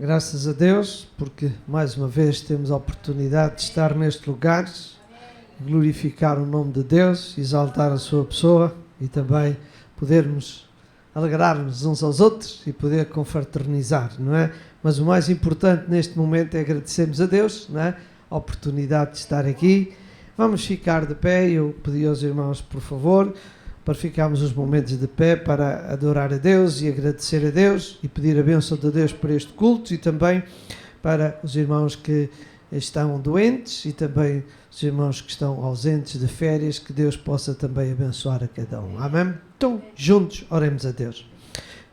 Graças a Deus, porque mais uma vez temos a oportunidade de estar neste lugar, glorificar o nome de Deus, exaltar a sua pessoa e também podermos alegrar-nos uns aos outros e poder confraternizar, não é? Mas o mais importante neste momento é agradecermos a Deus, não é? A oportunidade de estar aqui. Vamos ficar de pé. Eu pedi aos irmãos, por favor, para ficarmos uns momentos de pé para adorar a Deus e agradecer a Deus e pedir a bênção de Deus para este culto e também para os irmãos que estão doentes e também os irmãos que estão ausentes de férias, que Deus possa também abençoar a cada um. Amém? Então, juntos, oremos a Deus.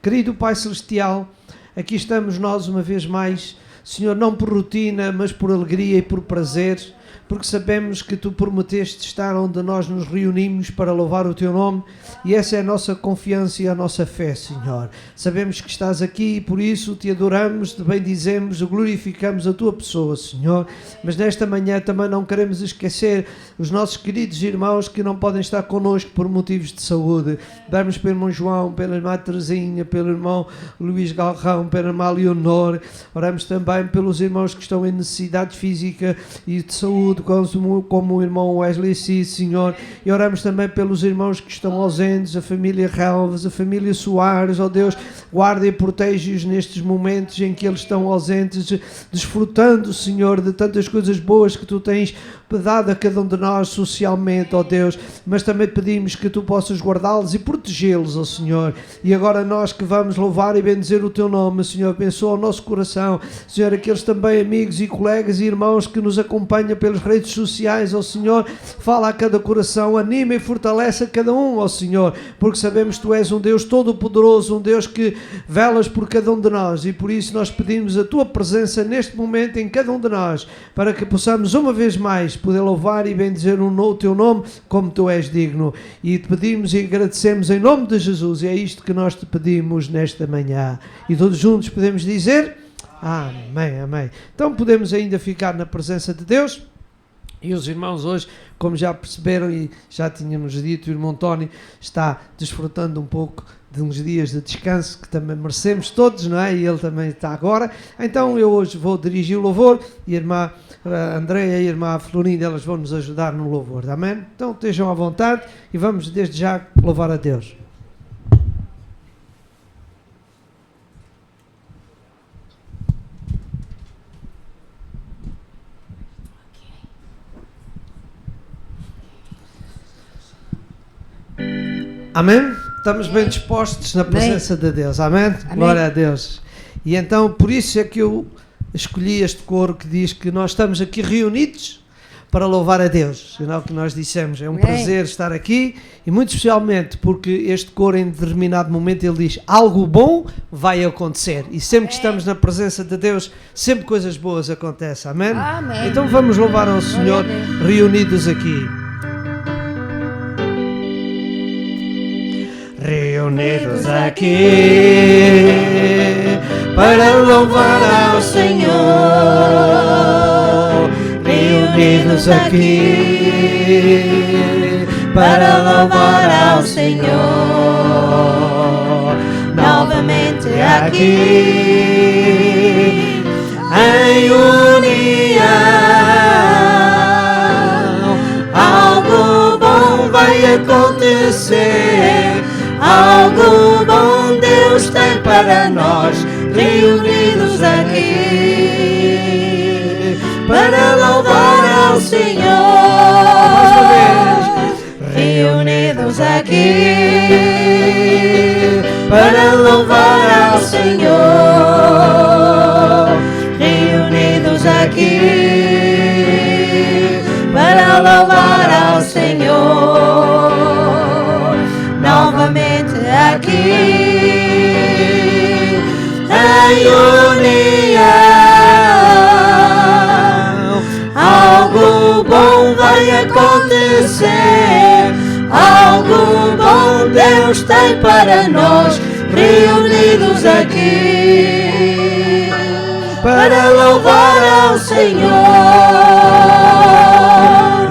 Querido Pai Celestial, aqui estamos nós uma vez mais, Senhor, não por rotina, mas por alegria e por prazer, porque sabemos que Tu prometeste estar onde nós nos reunimos para louvar o Teu nome, e essa é a nossa confiança e a nossa fé, Senhor. Sabemos que estás aqui e por isso Te adoramos, Te bendizemos, glorificamos a Tua pessoa, Senhor. Mas nesta manhã também não queremos esquecer os nossos queridos irmãos que não podem estar connosco por motivos de saúde. Damos pelo irmão João, pela irmã Terezinha, pelo irmão Luís Galrão, pela irmã Leonor. Oramos também pelos irmãos que estão em necessidade física e de saúde, como o irmão Wesley C, Senhor, e oramos também pelos irmãos que estão ausentes, a família Relves, a família Soares, ó Deus, guarda e protege-os nestes momentos em que eles estão ausentes, desfrutando, Senhor, de tantas coisas boas que Tu tens dado a cada um de nós socialmente, ó Deus, mas também pedimos que Tu possas guardá-los e protegê-los, ó Senhor. E agora nós que vamos louvar e bendizer o Teu nome, Senhor, abençoa o nosso coração, Senhor, aqueles também amigos e colegas e irmãos que nos acompanham pelas redes sociais, ó Senhor, fala a cada coração, anima e fortalece a cada um, ó Senhor, porque sabemos que Tu és um Deus todo-poderoso, um Deus que velas por cada um de nós, e por isso nós pedimos a Tua presença neste momento em cada um de nós, para que possamos uma vez mais poder louvar e bendizer o Teu nome como Tu és digno, e Te pedimos e agradecemos em nome de Jesus, e é isto que nós Te pedimos nesta manhã, e todos juntos podemos dizer amém, amém. Então podemos ainda ficar na presença de Deus. E os irmãos hoje, como já perceberam e já tínhamos dito, o irmão Tony está desfrutando um pouco de uns dias de descanso que também merecemos todos, não é? E ele também está agora. Então eu hoje vou dirigir o louvor e a irmã Andréia e a irmã Florinda, elas vão nos ajudar no louvor, amém? Então estejam à vontade e vamos desde já louvar a Deus. Amém? Estamos bem dispostos na presença de Deus. Amém? Amém? Glória a Deus. E então, por isso é que eu escolhi este coro que diz que nós estamos aqui reunidos para louvar a Deus. É o que nós dissemos. É um prazer estar aqui e muito especialmente porque este coro em determinado momento ele diz algo bom vai acontecer. E sempre que estamos na presença de Deus, sempre coisas boas acontecem. Amém? Amém. Então vamos louvar ao Senhor reunidos aqui. Reunidos aqui para louvar ao Senhor, reunidos aqui para louvar ao Senhor, novamente aqui em união, algo bom vai acontecer. Algo bom Deus tem para nós, reunidos aqui, para louvar ao Senhor. Reunidos aqui, para louvar ao Senhor. Reunidos aqui, para louvar ao Senhor. Novamente aqui em união, algo bom vai acontecer, algo bom Deus tem para nós, reunidos aqui para louvar ao Senhor,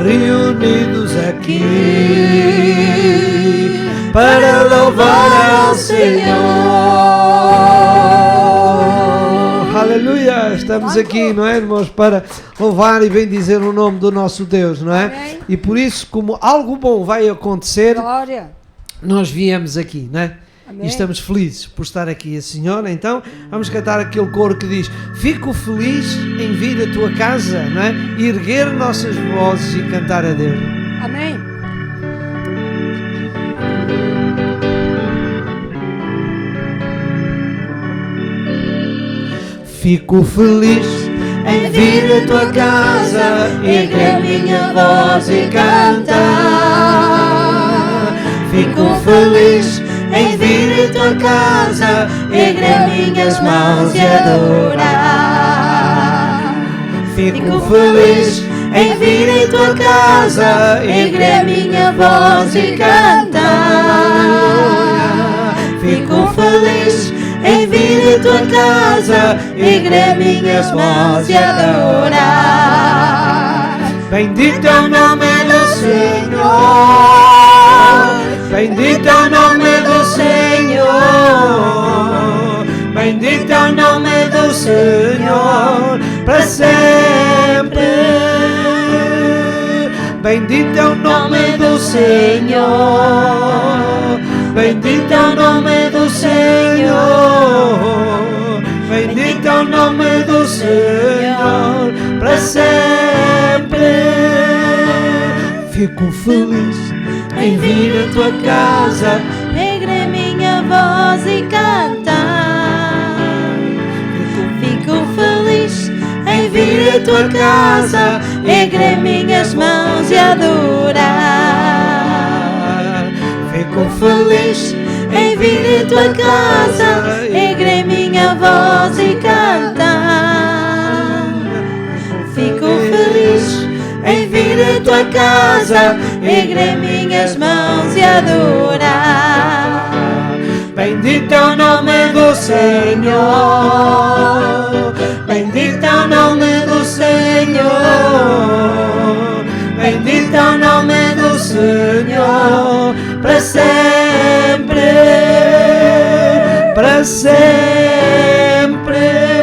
reunidos aqui para louvar ao Senhor. Aleluia. Estamos aqui, não é, irmãos, para louvar e bendizer o nome do nosso Deus, não é? Amém. E por isso, como algo bom vai acontecer, Glória. nós viemos aqui, não é? Amém. E estamos felizes por estar aqui. A Senhora, então, vamos cantar aquele coro que diz: fico feliz em vir à tua casa, não é? E erguer nossas vozes e cantar a Deus. Amém. Fico feliz em vir à tua casa, erguer a minha voz e cantar. Fico feliz em vir à tua casa, erguer minhas mãos e adorar. Fico feliz em vir à tua casa, erguer minha voz e cantar. Fico feliz em vir à tua casa, erguer minhas mãos e adorar. Bendito é o nome do Senhor, bendito é o nome do Senhor, bendito é o nome do Senhor, para sempre. Bendito é o nome do Senhor, bendito é o nome do Senhor, bendito é o nome do Senhor, para sempre. Fico feliz em vir à tua casa, erguer minha voz e cantar. Fico feliz em vir à tua casa, erguer minhas mãos e adorar. Fico feliz Em vir à tua casa, erguer minha voz e cantar. Fico feliz em vir à tua casa, erguer minhas mãos e adorar. Bendito é o nome do Senhor, bendito é o nome do Senhor, bendito é o nome do Senhor, para sempre, para sempre,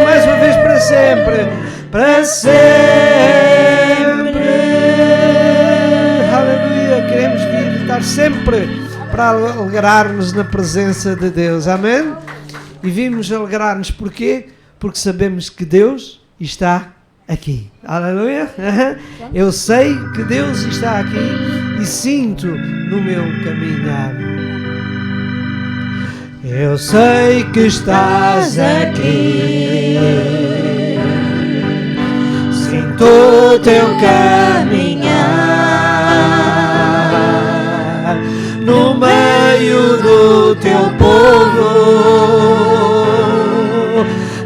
mais uma vez para sempre, para sempre. Aleluia, queremos vir estar sempre para alegrar-nos na presença de Deus, amém? E vimos alegrar-nos porquê? Porque sabemos que Deus está aqui, aleluia. Eu sei que Deus está aqui e sinto no meu caminhar. Eu sei que estás aqui, sinto o teu caminhar no meio do teu povo,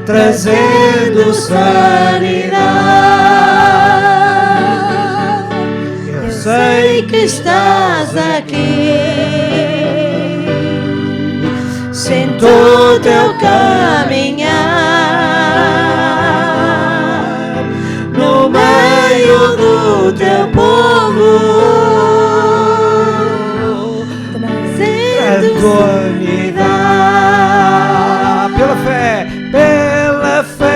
trazendo sanidade. Eu sei que estás aqui, sinto o teu caminhar no meio do teu povo, unidade. Pela fé,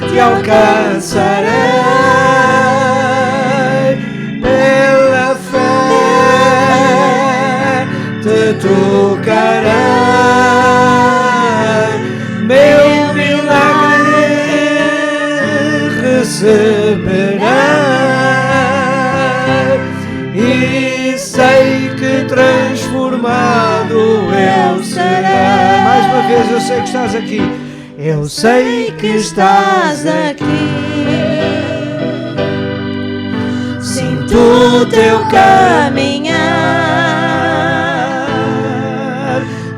te alcançarei. Pela fé, te tocarei. Meu milagre receberei. E sei que transformado eu serei. Mais uma vez, eu sei que estás aqui. Eu sei que estás aqui. Sinto o teu caminhar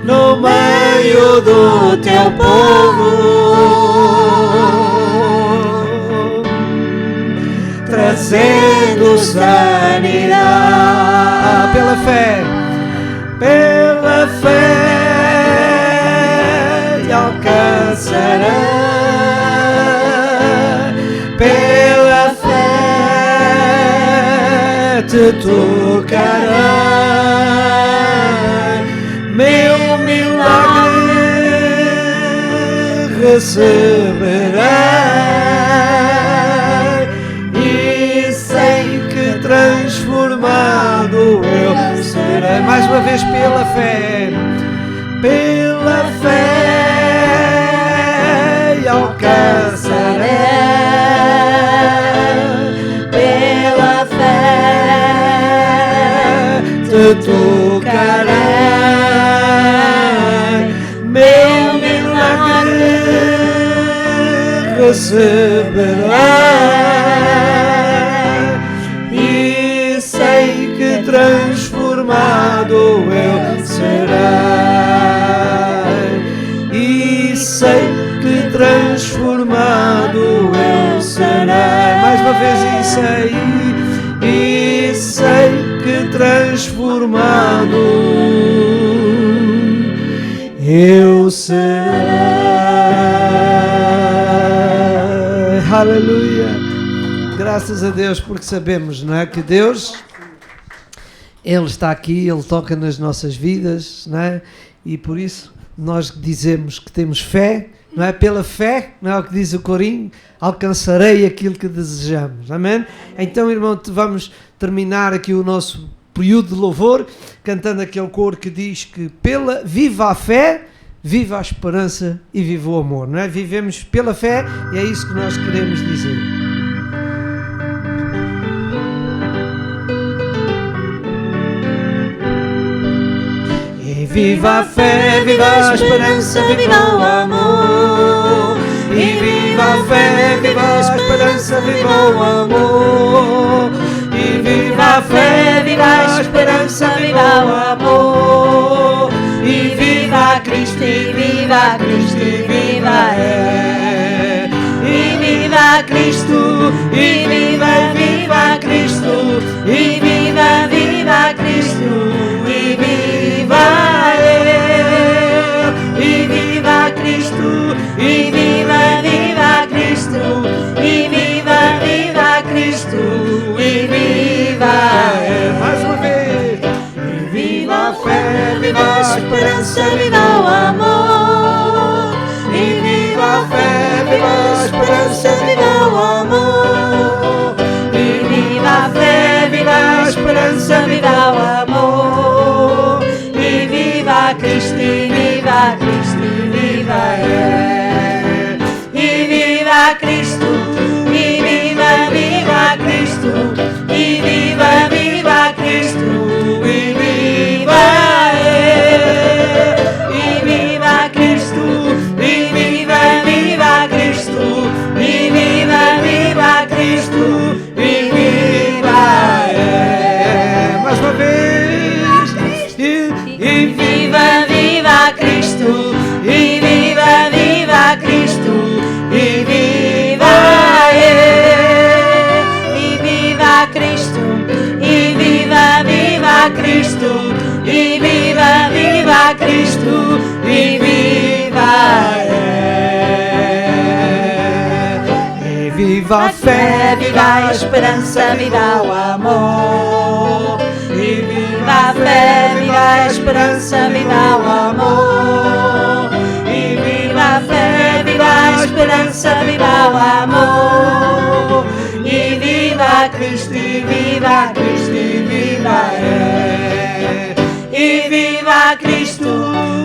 no meio do teu povo, trazendo sanidade. Pela fé, pela fé te alcançarei. Pela fé te tocarei. Meu milagre receberei e sei que transformado eu serei. Mais uma vez, pela fé, pela fé alcançarei, Pela fé te tocarei, meu milagre receberei e sei que transformado eu serei, e sei que transformado eu serei. Mais uma vez, e sei que transformado eu serei. Aleluia. Graças a Deus, porque sabemos, não é, que Deus, Ele está aqui, Ele toca nas nossas vidas, não é? E por isso nós dizemos que temos fé, não é? Pela fé, não é o que diz o corinho, alcançarei aquilo que desejamos, amém? Então, irmão, vamos terminar aqui o nosso período de louvor, cantando aquele coro que diz que viva a fé, viva a esperança e viva o amor, não é? Vivemos pela fé e é isso que nós queremos dizer. E viva a fé, viva a esperança, viva o amor. E viva a fé, viva a esperança, viva o amor. E viva a fé, viva a esperança, viva o amor. E viva Cristo, e viva Cristo, e viva é. E viva Cristo, e viva Cristo, e viva Cristo, e viva é. E viva Cristo, e viva Cristo, e viva Cristo, e viva é. Mais uma vez. E viva a fé, viva a esperança, viva o amor. E viva a fé, viva a esperança, viva o amor. E viva a fé, viva a esperança, viva o amor. E viva Cristo, e viva Cristo, e viva é. E viva Cristo, e viva Cristo, e viva Cristo, e viva é. E viva Cristo, e viva Cristo, e viva Cristo, e viva é. Mais uma vez. E viva Cristo, e viva Cristo, e viva é. E viva Cristo, e viva Cristo, e viva Cristo, e viva é. E viva a fé, viva a esperança, viva o amor. E viva a fé, viva a esperança, viva o amor. E viva a fé, viva a esperança, viva o amor. E viva Cristo, e viva Cristo, e viva é. E viva Cristo,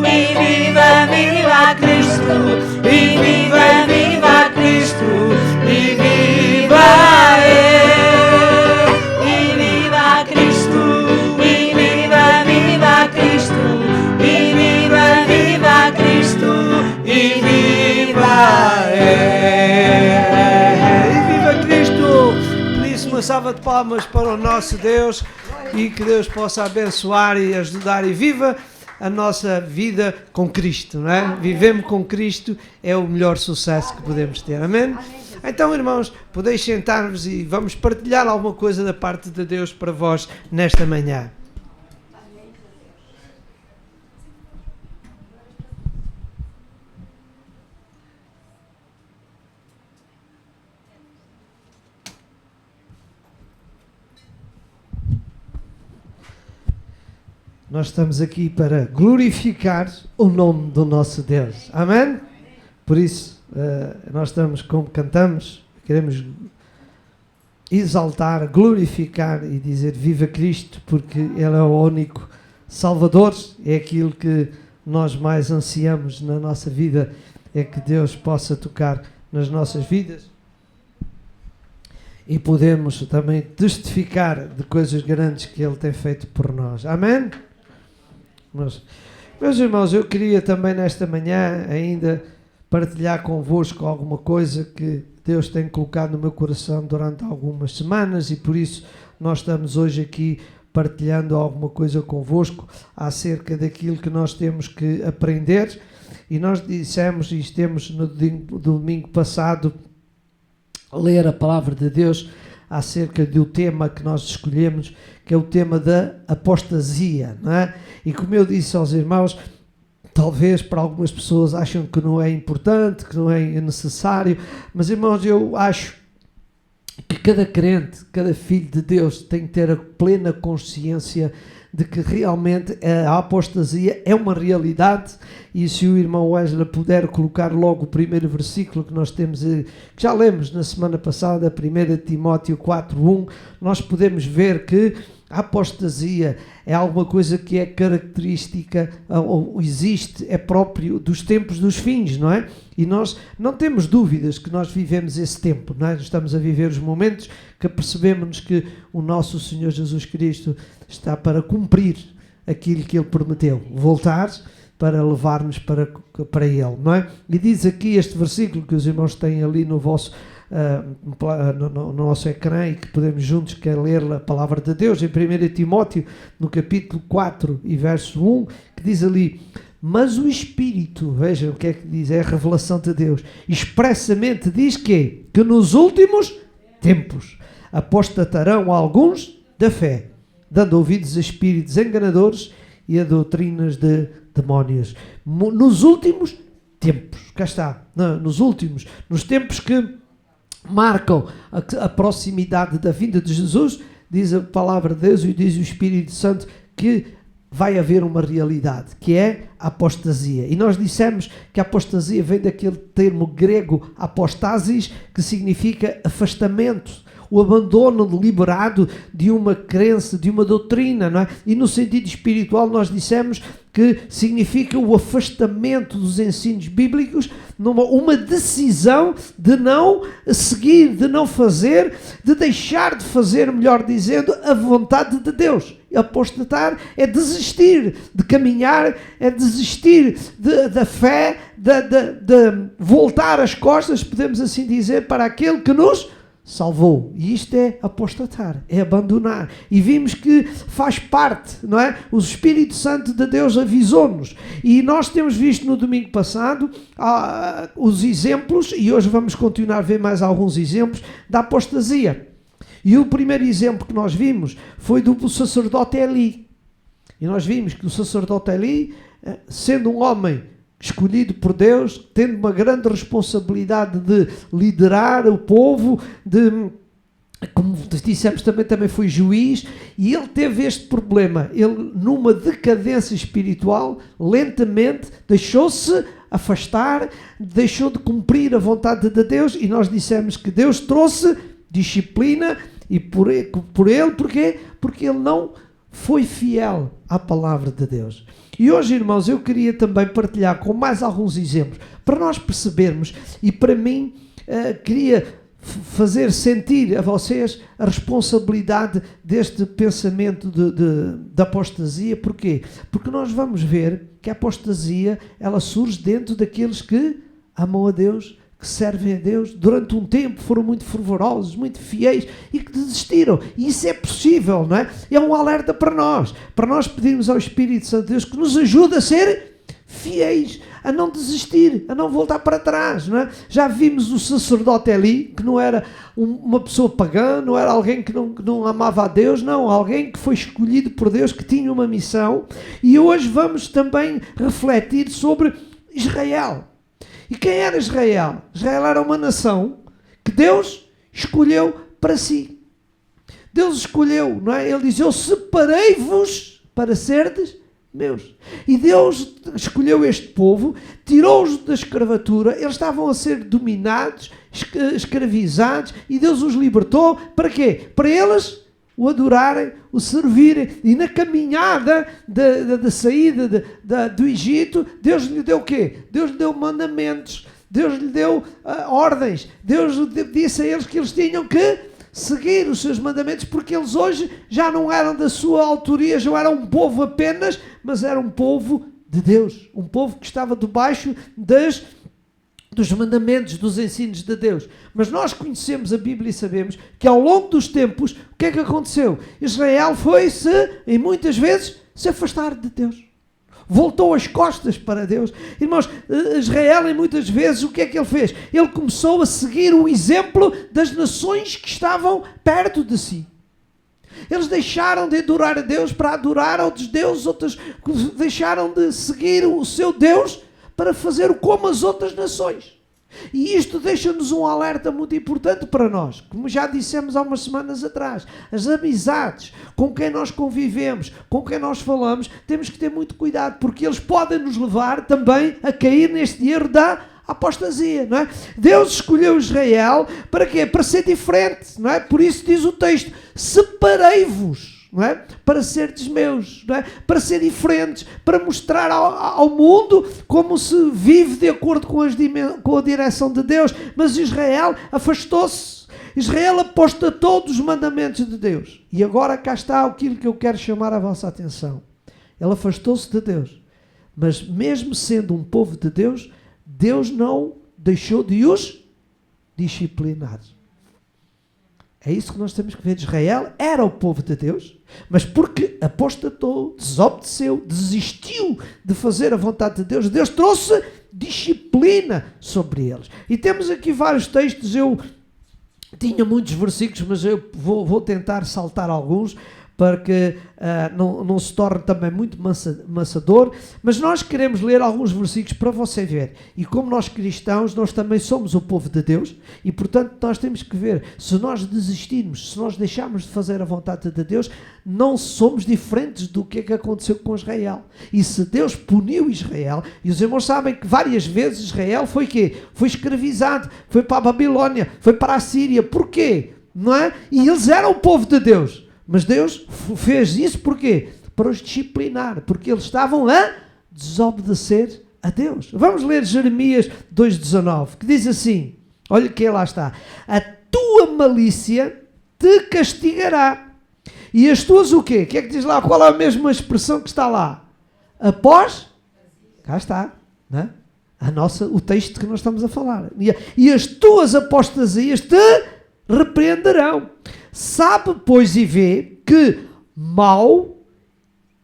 e viva Cristo, e viva Cristo, e viva é. E viva Cristo, e viva Cristo, e viva Cristo, e viva é. E viva Cristo! Por isso, uma salva de palmas para o nosso Deus e que Deus possa abençoar e ajudar. E viva a nossa vida com Cristo, não é? Vivemos com Cristo é o melhor sucesso que podemos ter, amém? Então, irmãos, podeis sentar-vos e vamos partilhar alguma coisa da parte de Deus para vós nesta manhã. Nós estamos aqui para glorificar o nome do nosso Deus. Amém? Por isso, nós estamos, como cantamos, queremos exaltar, glorificar e dizer viva Cristo, porque Ele é o único Salvador, é aquilo que nós mais ansiamos na nossa vida, é que Deus possa tocar nas nossas vidas e podemos também testificar de coisas grandes que Ele tem feito por nós. Amém? Meus irmãos, eu queria também nesta manhã ainda partilhar convosco alguma coisa que Deus tem colocado no meu coração durante algumas semanas e por isso nós estamos hoje aqui partilhando alguma coisa convosco acerca daquilo que nós temos que aprender. E nós dissemos, e temos no domingo passado, ler a palavra de Deus acerca do tema que nós escolhemos, que é o tema da apostasia, não é? E como eu disse aos irmãos, talvez para algumas pessoas acham que não é importante, que não é necessário, mas irmãos, eu acho que cada crente, cada filho de Deus tem que ter a plena consciência de que realmente a apostasia é uma realidade. E se o irmão Wesley puder colocar logo o primeiro versículo que nós temos, que já lemos na semana passada, 1 Timóteo 4:1, nós podemos ver que a apostasia é alguma coisa que é característica, ou existe, é próprio dos tempos dos fins, não é? E nós não temos dúvidas que nós vivemos esse tempo, não é? Estamos a viver os momentos que percebemos que o nosso Senhor Jesus Cristo está para cumprir aquilo que Ele prometeu, voltar para levar-nos para Ele, não é? E diz aqui este versículo que os irmãos têm ali no vosso no nosso ecrã e que podemos juntos ler a palavra de Deus em 1 Timóteo no capítulo 4 e verso 1, que diz ali: mas o Espírito, vejam o que é que diz, é a revelação de Deus, expressamente diz que nos últimos tempos apostatarão alguns da fé, dando ouvidos a espíritos enganadores e a doutrinas de demónios. Nos últimos tempos, cá está, nos tempos que marcam a proximidade da vinda de Jesus, diz a palavra de Deus e diz o Espírito Santo que vai haver uma realidade, que é a apostasia. E nós dissemos que a apostasia vem daquele termo grego apostasis, que significa afastamento, o abandono deliberado de uma crença, de uma doutrina, não é? E no sentido espiritual nós dissemos que significa o afastamento dos ensinos bíblicos, uma decisão de não seguir, de não fazer, de deixar de fazer, melhor dizendo, a vontade de Deus. Apostatar é desistir de caminhar, é desistir da fé, de voltar as costas, podemos assim dizer, para aquele que nos salvou. E isto é apostatar, é abandonar. E vimos que faz parte, não é? O Espírito Santo de Deus avisou-nos. E nós temos visto no domingo passado os exemplos, e hoje vamos continuar a ver mais alguns exemplos, da apostasia. E o primeiro exemplo que nós vimos foi do sacerdote Eli. E nós vimos que o sacerdote Eli, sendo um homem escolhido por Deus, tendo uma grande responsabilidade de liderar o povo, como dissemos também foi juiz, e ele teve este problema. Ele, numa decadência espiritual, lentamente deixou-se afastar, deixou de cumprir a vontade de Deus, e nós dissemos que Deus trouxe disciplina e por ele, porquê? Porque ele não foi fiel à palavra de Deus. E hoje, irmãos, eu queria também partilhar com mais alguns exemplos, para nós percebermos, e para mim, queria fazer sentir a vocês a responsabilidade deste pensamento de apostasia. Porquê? Porque nós vamos ver que a apostasia, ela surge dentro daqueles que amam a Deus, que servem a Deus, durante um tempo foram muito fervorosos, muito fiéis e que desistiram. E isso é possível, não é? É um alerta para nós pedirmos ao Espírito Santo de Deus que nos ajude a ser fiéis, a não desistir, a não voltar para trás, não é? Já vimos o sacerdote Eli, que não era uma pessoa pagã, não era alguém que não amava a Deus, não, alguém que foi escolhido por Deus, que tinha uma missão. E hoje vamos também refletir sobre Israel. E quem era Israel? Israel era uma nação que Deus escolheu para si. Deus escolheu, não é? Ele diz: eu separei-vos para serdes meus. E Deus escolheu este povo, tirou-os da escravatura, eles estavam a ser dominados, escravizados, e Deus os libertou. Para quê? Para eles o adorarem, o servirem. E na caminhada da saída do Egito, Deus lhe deu o quê? Deus lhe deu mandamentos, Deus lhe deu ordens, Deus disse a eles que eles tinham que seguir os seus mandamentos, porque eles hoje já não eram da sua autoria, já eram um povo apenas, mas era um povo de Deus, um povo que estava debaixo dos mandamentos, dos ensinos de Deus. Mas nós conhecemos a Bíblia e sabemos que ao longo dos tempos, o que é que aconteceu? Israel foi-se, e muitas vezes, se afastar de Deus. Voltou as costas para Deus. Irmãos, Israel, muitas vezes, o que é que ele fez? Ele começou a seguir o exemplo das nações que estavam perto de si. Eles deixaram de adorar a Deus para adorar outros deuses, deixaram de seguir o seu Deus para fazer como as outras nações. E isto deixa-nos um alerta muito importante para nós. Como já dissemos há umas semanas atrás, as amizades com quem nós convivemos, com quem nós falamos, temos que ter muito cuidado, porque eles podem nos levar também a cair neste erro da apostasia, não é? Deus escolheu Israel para quê? Para ser diferente, não é? Por isso diz o texto, separei-vos, não é? Para seres meus, não é? Para ser diferentes, para mostrar ao mundo como se vive de acordo com a direção de Deus. Mas Israel afastou-se, Israel apostatou dos mandamentos de Deus. E agora cá está aquilo que eu quero chamar a vossa atenção. Ele afastou-se de Deus, mas mesmo sendo um povo de Deus, Deus não deixou de os disciplinar. É isso que nós temos que ver. Israel era o povo de Deus, mas porque apostatou, desobedeceu, desistiu de fazer a vontade de Deus, Deus trouxe disciplina sobre eles. E temos aqui vários textos, eu tinha muitos versículos, mas eu vou tentar saltar alguns, para que não se torne também muito maçador, mas nós queremos ler alguns versículos para você ver. E como nós cristãos, nós também somos o povo de Deus, e portanto nós temos que ver, se nós desistirmos, se nós deixarmos de fazer a vontade de Deus, não somos diferentes do que aconteceu com Israel. E se Deus puniu Israel, e os irmãos sabem que várias vezes Israel foi quê? Foi escravizado, foi para a Babilónia, foi para a Síria. Porquê? Não é? E eles eram o povo de Deus. Mas Deus fez isso porquê? Para os disciplinar, porque eles estavam a desobedecer a Deus. Vamos ler Jeremias 2,19, que diz assim, olha que lá está, a tua malícia te castigará, e as tuas o quê? O que é que diz lá? Qual é a mesma expressão que está lá? Após, cá está, não é? O texto que nós estamos a falar, e as tuas apostasias te repreenderão. Sabe, pois, e vê que mau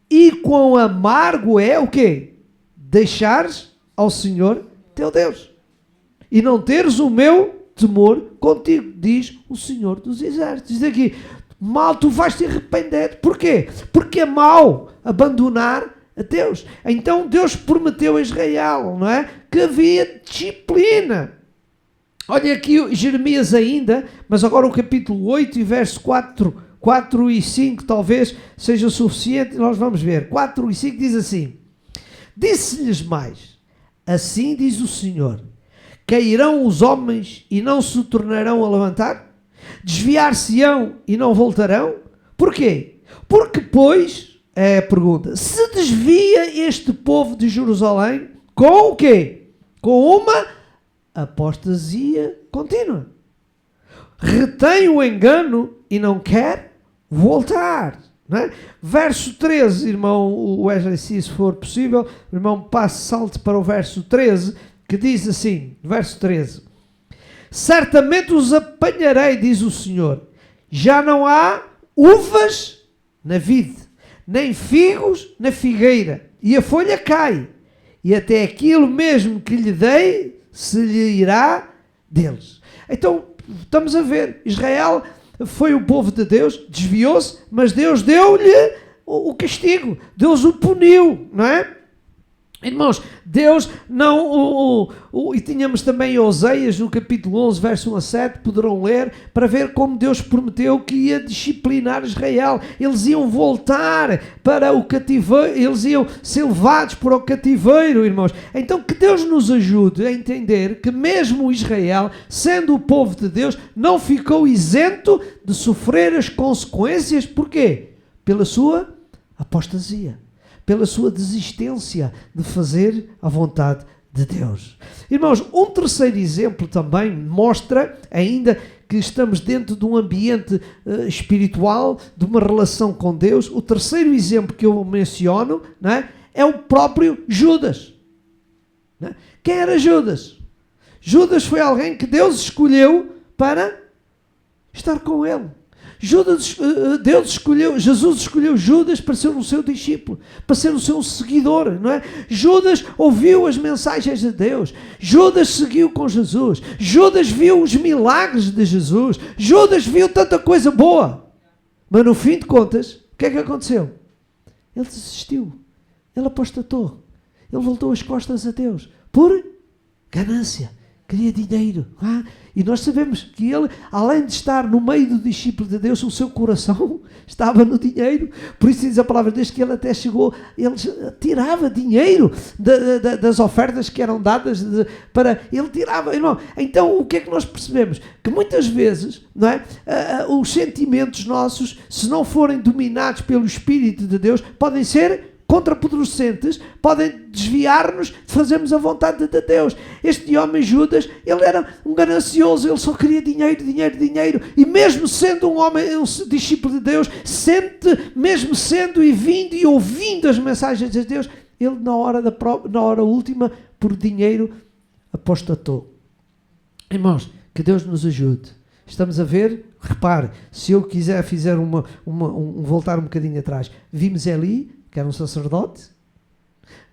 e quão amargo é o quê? Deixares ao Senhor teu Deus e não teres o meu temor contigo, diz o Senhor dos Exércitos. Diz aqui, mal, tu vais te arrepender. Porquê? Porque é mau abandonar a Deus. Então Deus prometeu a Israel, não é? Que havia disciplina. Olha aqui Jeremias ainda, mas agora o capítulo 8 e verso 4 e 5 talvez seja suficiente, nós vamos ver. 4 e 5 diz assim, disse-lhes mais, assim diz o Senhor, cairão os homens e não se tornarão a levantar? Desviar-se-ão e não voltarão? Porquê? Porque, pois, é a pergunta, se desvia este povo de Jerusalém com o quê? Com uma apostasia contínua. Retém o engano e não quer voltar. Não é? Verso 13, irmão Wesley, se for possível, irmão, salte para o verso 13, que diz assim, verso 13, certamente os apanharei, diz o Senhor, já não há uvas na vide, nem figos na figueira, e a folha cai, e até aquilo mesmo que lhe dei se lhe irá deles. Então, estamos a ver, Israel foi o povo de Deus, desviou-se, mas Deus deu-lhe o castigo, Deus o puniu, não é? Irmãos, Deus não... E tínhamos também Oseias, no capítulo 11, verso 1 a 7, poderão ler, para ver como Deus prometeu que ia disciplinar Israel. Eles iam voltar para o cativeiro, eles iam ser levados para o cativeiro, irmãos. Então que Deus nos ajude a entender que mesmo Israel, sendo o povo de Deus, não ficou isento de sofrer as consequências. Porquê? Pela sua apostasia, pela sua desistência de fazer a vontade de Deus. Irmãos, um terceiro exemplo também mostra ainda que estamos dentro de um ambiente espiritual, de uma relação com Deus. O terceiro exemplo que eu menciono, não é, é o próprio Judas. Não é? Quem era Judas? Judas foi alguém que Deus escolheu para estar com ele. Jesus escolheu Judas para ser o seu discípulo, para ser o seu seguidor, não é? Judas ouviu as mensagens de Deus, Judas seguiu com Jesus, Judas viu os milagres de Jesus, Judas viu tanta coisa boa, mas no fim de contas, o que é que aconteceu? Ele desistiu, ele apostatou, ele voltou as costas a Deus, por ganância, queria dinheiro, e nós sabemos que ele, além de estar no meio do discípulo de Deus, o seu coração estava no dinheiro. Por isso diz a palavra de Deus que ele até chegou, ele tirava dinheiro das ofertas que eram dadas, ele tirava, irmão. Então o que é que nós percebemos? Que muitas vezes, não é, os sentimentos nossos, se não forem dominados pelo Espírito de Deus, podem ser contraproducentes, podem desviar-nos de fazermos a vontade de Deus. Este homem Judas, ele era um ganancioso, ele só queria dinheiro, dinheiro, dinheiro, e mesmo sendo um homem, um discípulo de Deus, mesmo sendo e vindo e ouvindo as mensagens de Deus, ele na hora última, por dinheiro, apostatou. Irmãos, que Deus nos ajude. Estamos a ver, repare, se eu quiser voltar um bocadinho atrás, vimos Eli, que era um sacerdote,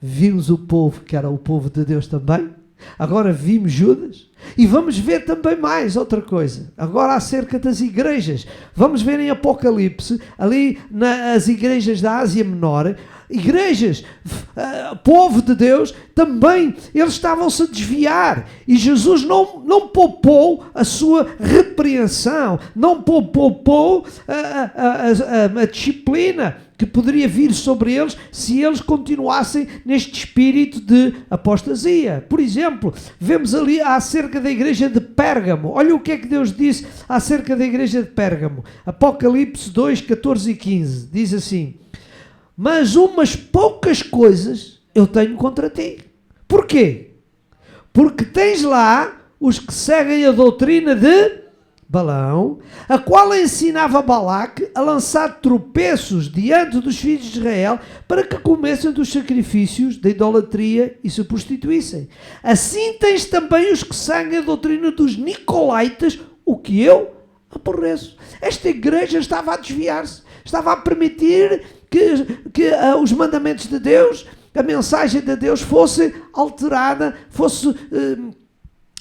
vimos o povo, que era o povo de Deus também, agora vimos Judas, e vamos ver também mais outra coisa, agora acerca das igrejas, vamos ver em Apocalipse, ali nas igrejas da Ásia Menor, igrejas, povo de Deus, também eles estavam-se a desviar, e Jesus não poupou a sua repreensão, não poupou a disciplina que poderia vir sobre eles se eles continuassem neste espírito de apostasia. Por exemplo, vemos ali acerca da igreja de Pérgamo. Olha o que é que Deus disse acerca da igreja de Pérgamo. Apocalipse 2, 14 e 15. Diz assim: mas umas poucas coisas eu tenho contra ti. Porquê? Porque tens lá os que seguem a doutrina de Balaão, a qual ensinava Balaque a lançar tropeços diante dos filhos de Israel para que comessem dos sacrifícios da idolatria e se prostituíssem. Assim tens também os que seguem a doutrina dos Nicolaitas, o que eu aborreço. Esta igreja estava a desviar-se, estava a permitir que os mandamentos de Deus, a mensagem de Deus fosse alterada, fosse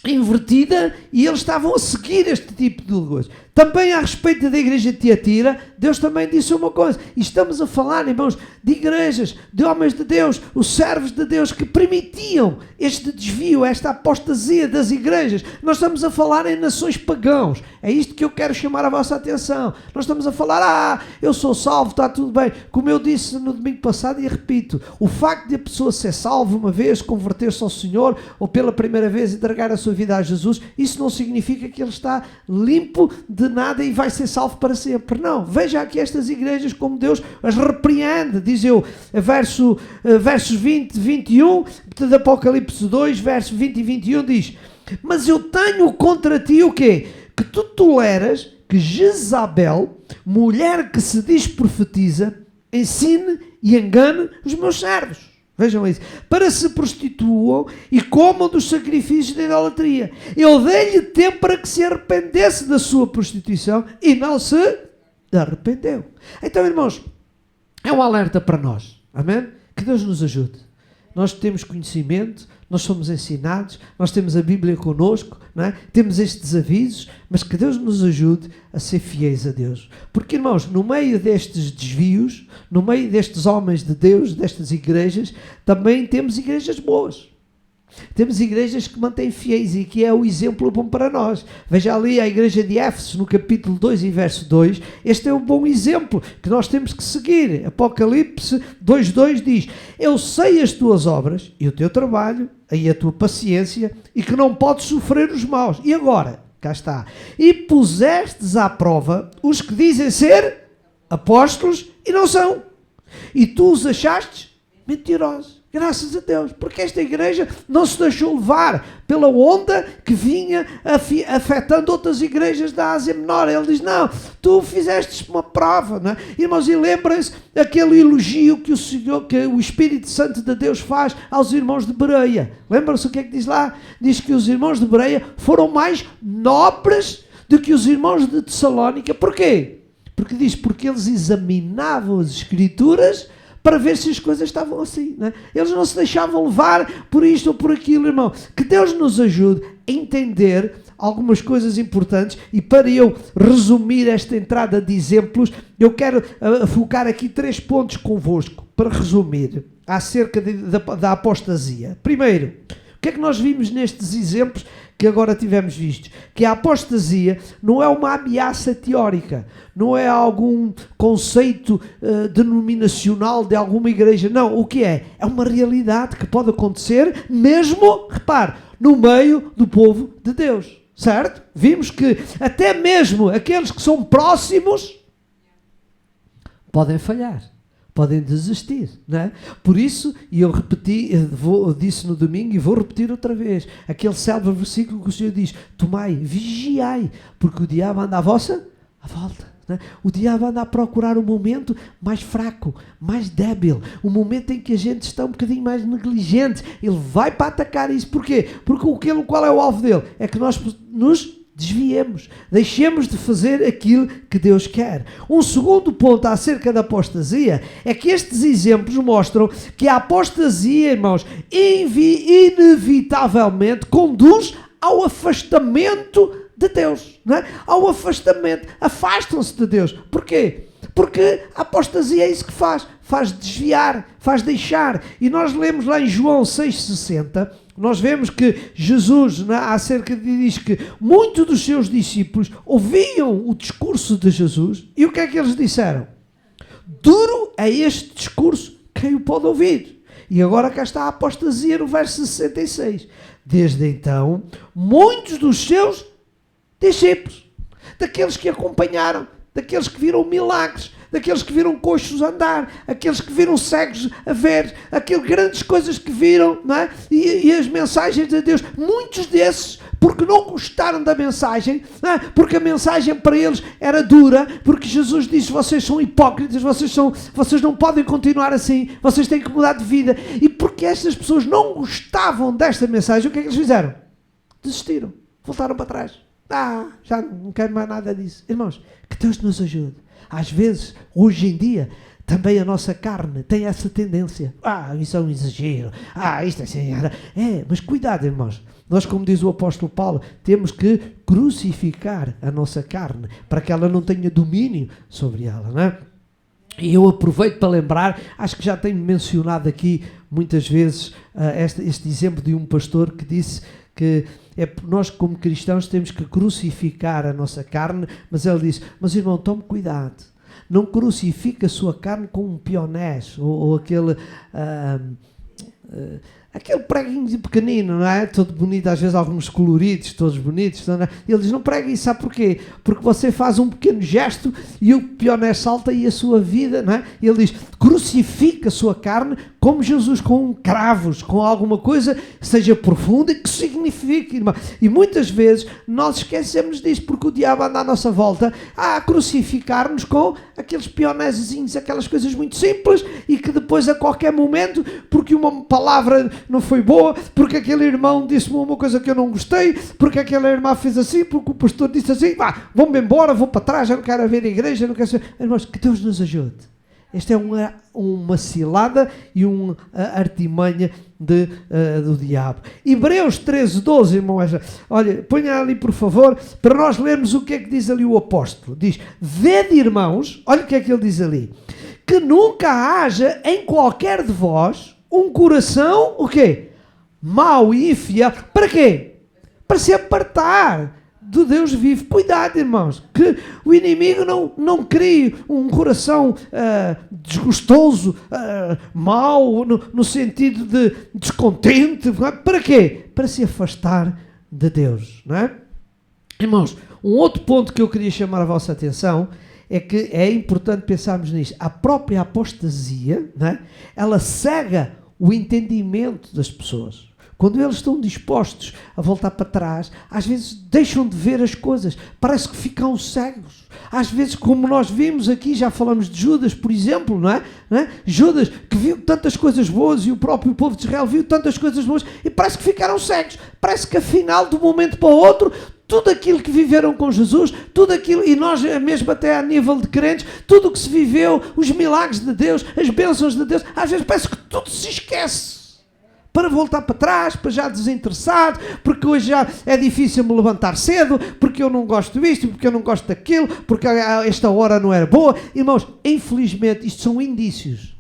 invertida, e eles estavam a seguir este tipo de coisa. Também a respeito da igreja de Tiatira, Deus também disse uma coisa, e estamos a falar, irmãos, de igrejas, de homens de Deus, os servos de Deus que permitiam este desvio, esta apostasia das igrejas. Nós estamos a falar em nações pagãos, é isto que eu quero chamar a vossa atenção. Nós estamos a falar, eu sou salvo, está tudo bem, como eu disse no domingo passado e repito, o facto de a pessoa ser salva uma vez, converter-se ao Senhor, ou pela primeira vez entregar a sua vida a Jesus, isso não significa que ele está limpo de nada e vai ser salvo para sempre. Não, veja aqui estas igrejas como Deus as repreende. Diz eu, versos 20, 21 de Apocalipse 2, versos 20 e 21 diz: mas eu tenho contra ti o quê? Que tu toleras que Jezabel, mulher que se diz profetiza, ensine e engane os meus servos. Vejam isso. Para se prostituam e comam dos sacrifícios da idolatria. Eu dei-lhe tempo para que se arrependesse da sua prostituição e não se arrependeu. Então, irmãos, é um alerta para nós. Amém? Que Deus nos ajude. Nós temos conhecimento, nós somos ensinados, nós temos a Bíblia connosco, não é? Temos estes avisos, mas que Deus nos ajude a ser fiéis a Deus. Porque, irmãos, no meio destes desvios, no meio destes homens de Deus, destas igrejas, também temos igrejas boas. Temos igrejas que mantêm fiéis e que é o exemplo bom para nós. Veja ali a igreja de Éfeso, no capítulo 2 e verso 2. Este é um bom exemplo que nós temos que seguir. Apocalipse 2:2 diz: eu sei as tuas obras e o teu trabalho, e a tua paciência, e que não podes sofrer os maus. E agora, cá está. E pusestes à prova os que dizem ser apóstolos e não são. E tu os achastes mentirosos. Graças a Deus, porque esta igreja não se deixou levar pela onda que vinha afetando outras igrejas da Ásia Menor. Ele diz: não, tu fizeste uma prova, não é? Irmãos, e lembrem-se aquele elogio que o Espírito Santo de Deus faz aos irmãos de Bereia. Lembram-se o que é que diz lá? Diz que os irmãos de Bereia foram mais nobres do que os irmãos de Tessalónica. Porquê? Porque eles examinavam as Escrituras para ver se as coisas estavam assim, não é? Eles não se deixavam levar por isto ou por aquilo, irmão. Que Deus nos ajude a entender algumas coisas importantes, e para eu resumir esta entrada de exemplos, eu quero focar aqui 3 pontos convosco, para resumir, acerca da apostasia. Primeiro, o que é que nós vimos nestes exemplos que agora tivemos vistos? Que a apostasia não é uma ameaça teórica, não é algum conceito denominacional de alguma igreja, não. O que é? É uma realidade que pode acontecer mesmo, repare, no meio do povo de Deus, certo? Vimos que até mesmo aqueles que são próximos podem falhar, podem desistir, não é? Por isso, e eu disse no domingo e vou repetir outra vez, aquele célebre versículo que o Senhor diz: tomai, vigiai, porque o diabo anda à volta, não é? O diabo anda a procurar um momento mais fraco, mais débil, um momento em que a gente está um bocadinho mais negligente. Ele vai para atacar isso. Porquê? Porque qual é o alvo dele? É que nós nos desviemos, deixemos de fazer aquilo que Deus quer. Um segundo ponto acerca da apostasia é que estes exemplos mostram que a apostasia, irmãos, inevitavelmente conduz ao afastamento de Deus, não é? Ao afastamento, afastam-se de Deus. Porquê? Porque a apostasia é isso que faz desviar, faz deixar. E nós lemos lá em João 6,60, nós vemos que Jesus, diz que muitos dos seus discípulos ouviam o discurso de Jesus, e o que é que eles disseram? Duro é este discurso, quem o pode ouvir? E agora cá está a apostasia no verso 66. Desde então, muitos dos seus discípulos, daqueles que acompanharam, daqueles que viram milagres, daqueles que viram coxos andar, aqueles que viram cegos a ver, aquelas grandes coisas que viram, não é? E as mensagens de Deus, muitos desses, porque não gostaram da mensagem, não é? Porque a mensagem para eles era dura, porque Jesus disse: vocês são hipócritas, vocês não podem continuar assim, vocês têm que mudar de vida. E porque estas pessoas não gostavam desta mensagem, o que é que eles fizeram? Desistiram, voltaram para trás. Já não quero mais nada disso. Irmãos, que Deus nos ajude. Às vezes, hoje em dia, também a nossa carne tem essa tendência. Isso é um exagero. Isto é assim. Mas cuidado, irmãos. Nós, como diz o apóstolo Paulo, temos que crucificar a nossa carne para que ela não tenha domínio sobre ela, não é? E eu aproveito para lembrar, acho que já tenho mencionado aqui muitas vezes este exemplo de um pastor que disse que nós, como cristãos, temos que crucificar a nossa carne, mas ele disse: mas irmão, tome cuidado, não crucifique a sua carne com um pionés, ou aquele preguinho pequenino, não é? Todo bonito, às vezes alguns coloridos, todos bonitos. Não é? Ele diz: não pregue isso, sabe porquê? Porque você faz um pequeno gesto e o pioné salta e a sua vida, não é? Ele diz: crucifique a sua carne como Jesus, com cravos, com alguma coisa que seja profunda e que signifique, irmão. E muitas vezes nós esquecemos disso, porque o diabo anda à nossa volta a crucificar-nos com aqueles pionézinhos, aquelas coisas muito simples, e que depois, a qualquer momento, porque uma palavra não foi boa, porque aquele irmão disse-me uma coisa que eu não gostei, porque aquela irmã fez assim, porque o pastor disse assim, vou-me embora, vou para trás, já não quero ver a igreja, não quero ser... Irmãos, que Deus nos ajude. Esta é uma cilada e uma artimanha do diabo. Hebreus 13:12, irmãos. Olha, ponha ali, por favor, para nós lermos o que é que diz ali o apóstolo. Diz: vede, irmãos, olha o que é que ele diz ali, que nunca haja em qualquer de vós um coração, o quê? Mau e infiel. Para quê? Para se apartar do Deus vivo. Cuidado, irmãos, que o inimigo não crie um coração desgostoso, mau, no sentido de descontente. Para quê? Para se afastar de Deus, não é? Irmãos, um outro ponto que eu queria chamar a vossa atenção é que é importante pensarmos nisto. A própria apostasia, não é? Ela cega o entendimento das pessoas. Quando eles estão dispostos a voltar para trás, às vezes deixam de ver as coisas, parece que ficam cegos. Às vezes, como nós vimos aqui, já falamos de Judas, por exemplo, não é? Judas, que viu tantas coisas boas, e o próprio povo de Israel viu tantas coisas boas, e parece que ficaram cegos. Parece que afinal, de um momento para o outro, tudo aquilo que viveram com Jesus, tudo aquilo, e nós mesmo até a nível de crentes, tudo o que se viveu, os milagres de Deus, as bênçãos de Deus, às vezes parece que tudo se esquece. Para voltar para trás, para já desinteressado, porque hoje já é difícil me levantar cedo, porque eu não gosto disto, porque eu não gosto daquilo, porque esta hora não era boa. Irmãos, infelizmente, isto são indícios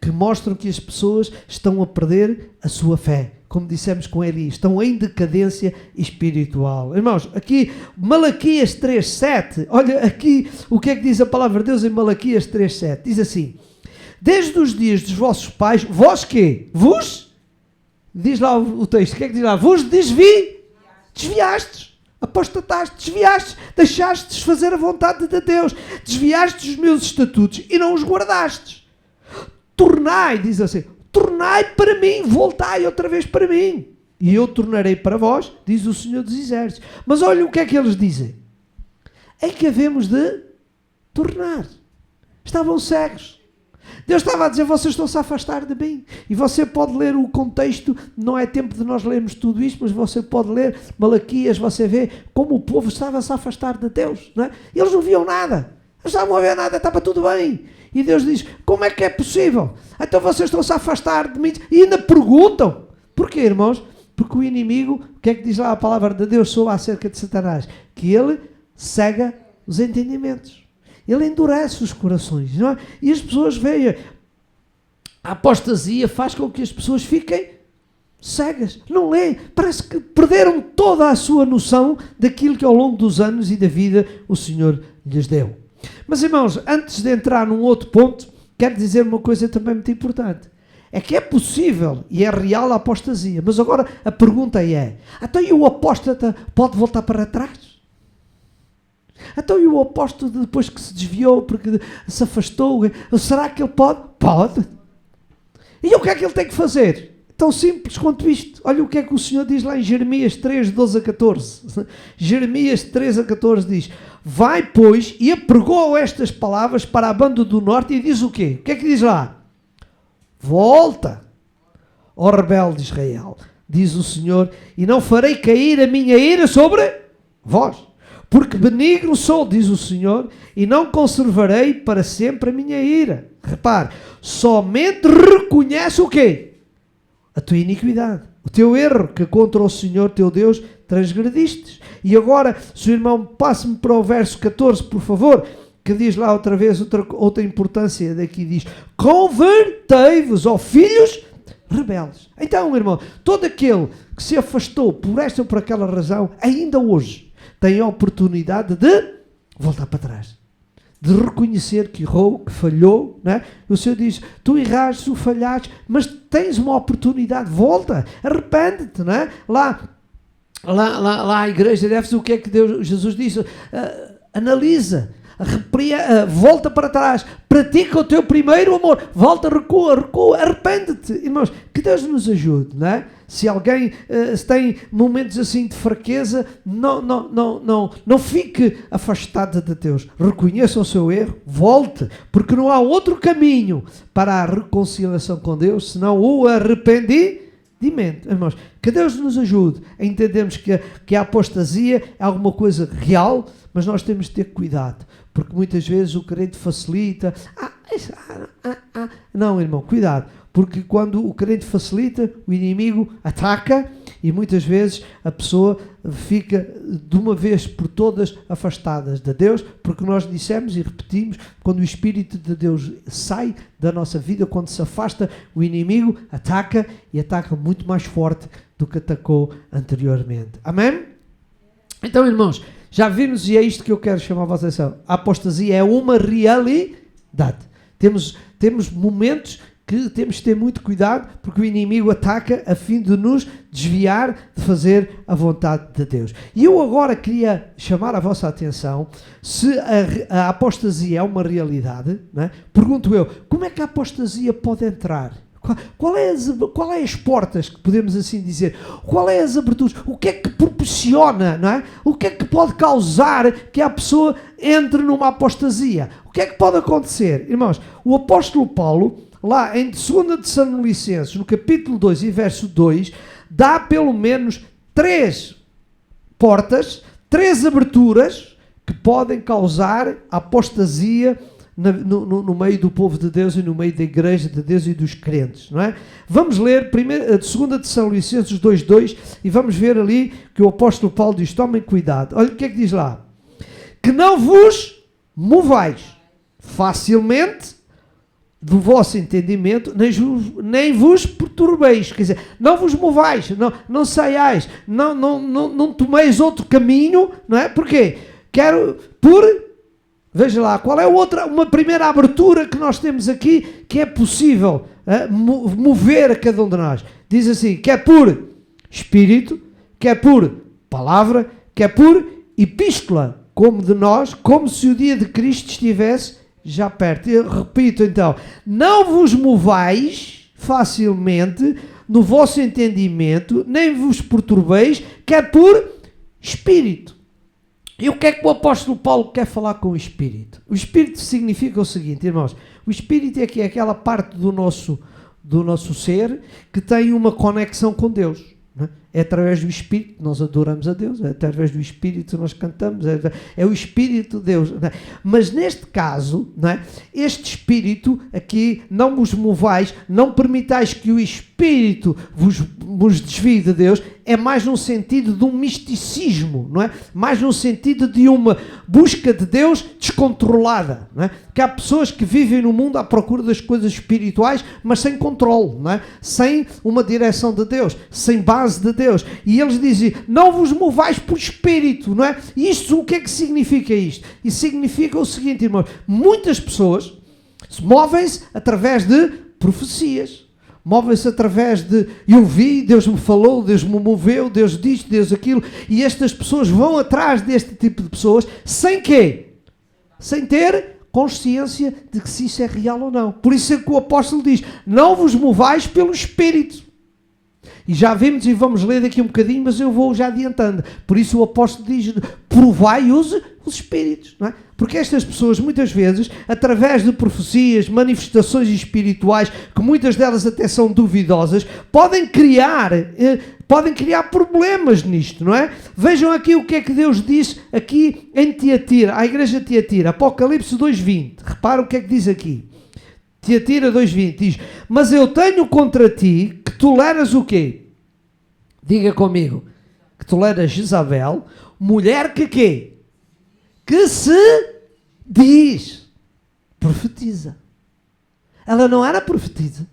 que mostram que as pessoas estão a perder a sua fé. Como dissemos com Eli, estão em decadência espiritual. Irmãos, aqui, Malaquias 3:7, olha aqui o que é que diz a palavra de Deus em Malaquias 3:7. Diz assim: desde os dias dos vossos pais, vós quê? Vos? Diz lá o texto, o que é que diz lá? Vos desviastes, apostataste, desviastes, deixastes fazer a vontade de Deus, desviastes os meus estatutos e não os guardastes. Tornai, diz assim, tornai para mim, voltai outra vez para mim, e eu tornarei para vós, diz o Senhor dos Exércitos. Mas olha o que é que eles dizem. É que havemos de tornar. Estavam cegos. Deus estava a dizer, vocês estão-se a afastar de mim. E você pode ler o contexto, não é tempo de nós lermos tudo isto, mas você pode ler Malaquias, você vê como o povo estava-se a afastar de Deus. Não é? Eles não viam nada. Eles estavam a ver nada, estava tudo bem. E Deus diz, como é que é possível? Então vocês estão-se a afastar de mim e ainda perguntam. Porquê, irmãos? Porque o inimigo, o que é que diz lá a palavra de Deus sobre acerca de Satanás? Que ele cega os entendimentos. Ele endurece os corações, não é? E as pessoas veem, a apostasia faz com que as pessoas fiquem cegas, não leem, parece que perderam toda a sua noção daquilo que ao longo dos anos e da vida o Senhor lhes deu. Mas irmãos, antes de entrar num outro ponto, quero dizer uma coisa também muito importante. É que é possível e é real a apostasia, mas agora a pergunta é, então e o apóstata pode voltar para trás? Então e o apóstolo depois que se desviou, porque se afastou, será que ele pode? Pode. E o que é que ele tem que fazer? Tão simples quanto isto. Olha o que é que o Senhor diz lá em Jeremias 3, 12 a 14. Jeremias 3 a 14 diz, vai, pois, e apregou estas palavras para a banda do norte e diz o quê? O que é que diz lá? Volta, ó rebelde Israel, diz o Senhor, e não farei cair a minha ira sobre vós. Porque benigno sou, diz o Senhor, e não conservarei para sempre a minha ira. Repare, somente reconhece o quê? A tua iniquidade, o teu erro, que contra o Senhor teu Deus transgredistes. E agora, se o irmão passe-me para o verso 14, por favor, que diz lá outra vez, outra importância daqui, diz, convertei-vos, ó filhos rebeldes. Então, irmão, todo aquele que se afastou por esta ou por aquela razão, ainda hoje, tem a oportunidade de voltar para trás, de reconhecer que errou, que falhou, não é? O Senhor diz, tu erraste, tu falhaste, mas tens uma oportunidade, volta, arrepende-te, não é? Lá a igreja de Éfeso, o que é que Jesus disse? Analisa, volta para trás, pratica o teu primeiro amor, volta, recua, arrepende-te. Irmãos, que Deus nos ajude, não é? Se alguém se tem momentos assim de fraqueza, não fique afastado de Deus. Reconheça o seu erro, volte, porque não há outro caminho para a reconciliação com Deus, senão o arrependimento. Irmãos, que Deus nos ajude a entendermos que a apostasia é alguma coisa real, mas nós temos de ter cuidado, porque muitas vezes o crente facilita. Não, irmão, cuidado. Porque quando o crente facilita, o inimigo ataca e muitas vezes a pessoa fica de uma vez por todas afastadas de Deus, porque nós dissemos e repetimos, quando o Espírito de Deus sai da nossa vida, quando se afasta, o inimigo ataca e ataca muito mais forte do que atacou anteriormente. Amém? Então, irmãos, já vimos, e é isto que eu quero chamar a vossa atenção, a apostasia é uma realidade. Temos momentos que temos de ter muito cuidado, porque o inimigo ataca a fim de nos desviar de fazer a vontade de Deus. E eu agora queria chamar a vossa atenção, se a apostasia é uma realidade, não é? Pergunto eu, como é que a apostasia pode entrar? Qual é as portas, que podemos assim dizer? Qual é as aberturas? O que é que proporciona, não é? O que é que pode causar que a pessoa entre numa apostasia? O que é que pode acontecer? Irmãos, o apóstolo Paulo, lá em 2 Tessalonicenses, no capítulo 2 e verso 2, dá pelo menos 3 portas, 3 aberturas que podem causar apostasia no meio do povo de Deus e no meio da igreja de Deus e dos crentes, não é? Vamos ler 2 Tessalonicenses 2:2 e vamos ver ali que o apóstolo Paulo diz, tomem cuidado. Olha o que é que diz lá. Que não vos movais facilmente do vosso entendimento, nem vos perturbeis, quer dizer, não vos movais, não saiais, não tomeis outro caminho, não é? Porquê? Veja lá, qual é uma primeira abertura que nós temos aqui que é possível mover a cada um de nós? Diz assim, quer por Espírito, quer por Palavra, quer por Epístola, como se o dia de Cristo estivesse já perto. Eu repito então, não vos movais facilmente no vosso entendimento, nem vos perturbeis, quer por Espírito. E o que é que o apóstolo Paulo quer falar com o Espírito? O Espírito significa o seguinte, irmãos, o Espírito é aquela parte do nosso ser que tem uma conexão com Deus. Não é? É através do Espírito que nós adoramos a Deus, é através do Espírito que nós cantamos, é o Espírito de Deus. Não é? Mas neste caso, não é? Este Espírito aqui, não vos movais, não permitais que o Espírito vos desvie de Deus, é mais num sentido de um misticismo, não é? Mais num sentido de uma busca de Deus descontrolada, não é? Que há pessoas que vivem no mundo à procura das coisas espirituais, mas sem controle, não é? Sem uma direção de Deus, sem base de Deus. E eles dizem, não vos movais por Espírito, não é? Isto, o que é que significa isto? Isso significa o seguinte, irmãos, muitas pessoas movem-se através de profecias. Movem-se através de, eu vi, Deus me falou, Deus me moveu, Deus disse, Deus aquilo, e estas pessoas vão atrás deste tipo de pessoas, sem quê? Sem ter consciência de que se isso é real ou não. Por isso é que o apóstolo diz, não vos movais pelo Espírito. E já vimos e vamos ler daqui um bocadinho, mas eu vou já adiantando. Por isso o apóstolo diz, provai os espíritos, não é? Porque estas pessoas, muitas vezes, através de profecias, manifestações espirituais, que muitas delas até são duvidosas, podem criar problemas nisto, não é? Vejam aqui o que é que Deus disse aqui em Tiatira, à igreja de Tiatira, Apocalipse 2:20. Repara o que é que diz aqui. Tiatira 2:20 diz, mas eu tenho contra ti que toleras o quê? Diga comigo. Que toleras Jezabel, mulher que quê? Que se diz, profetiza. Ela não era profetisa.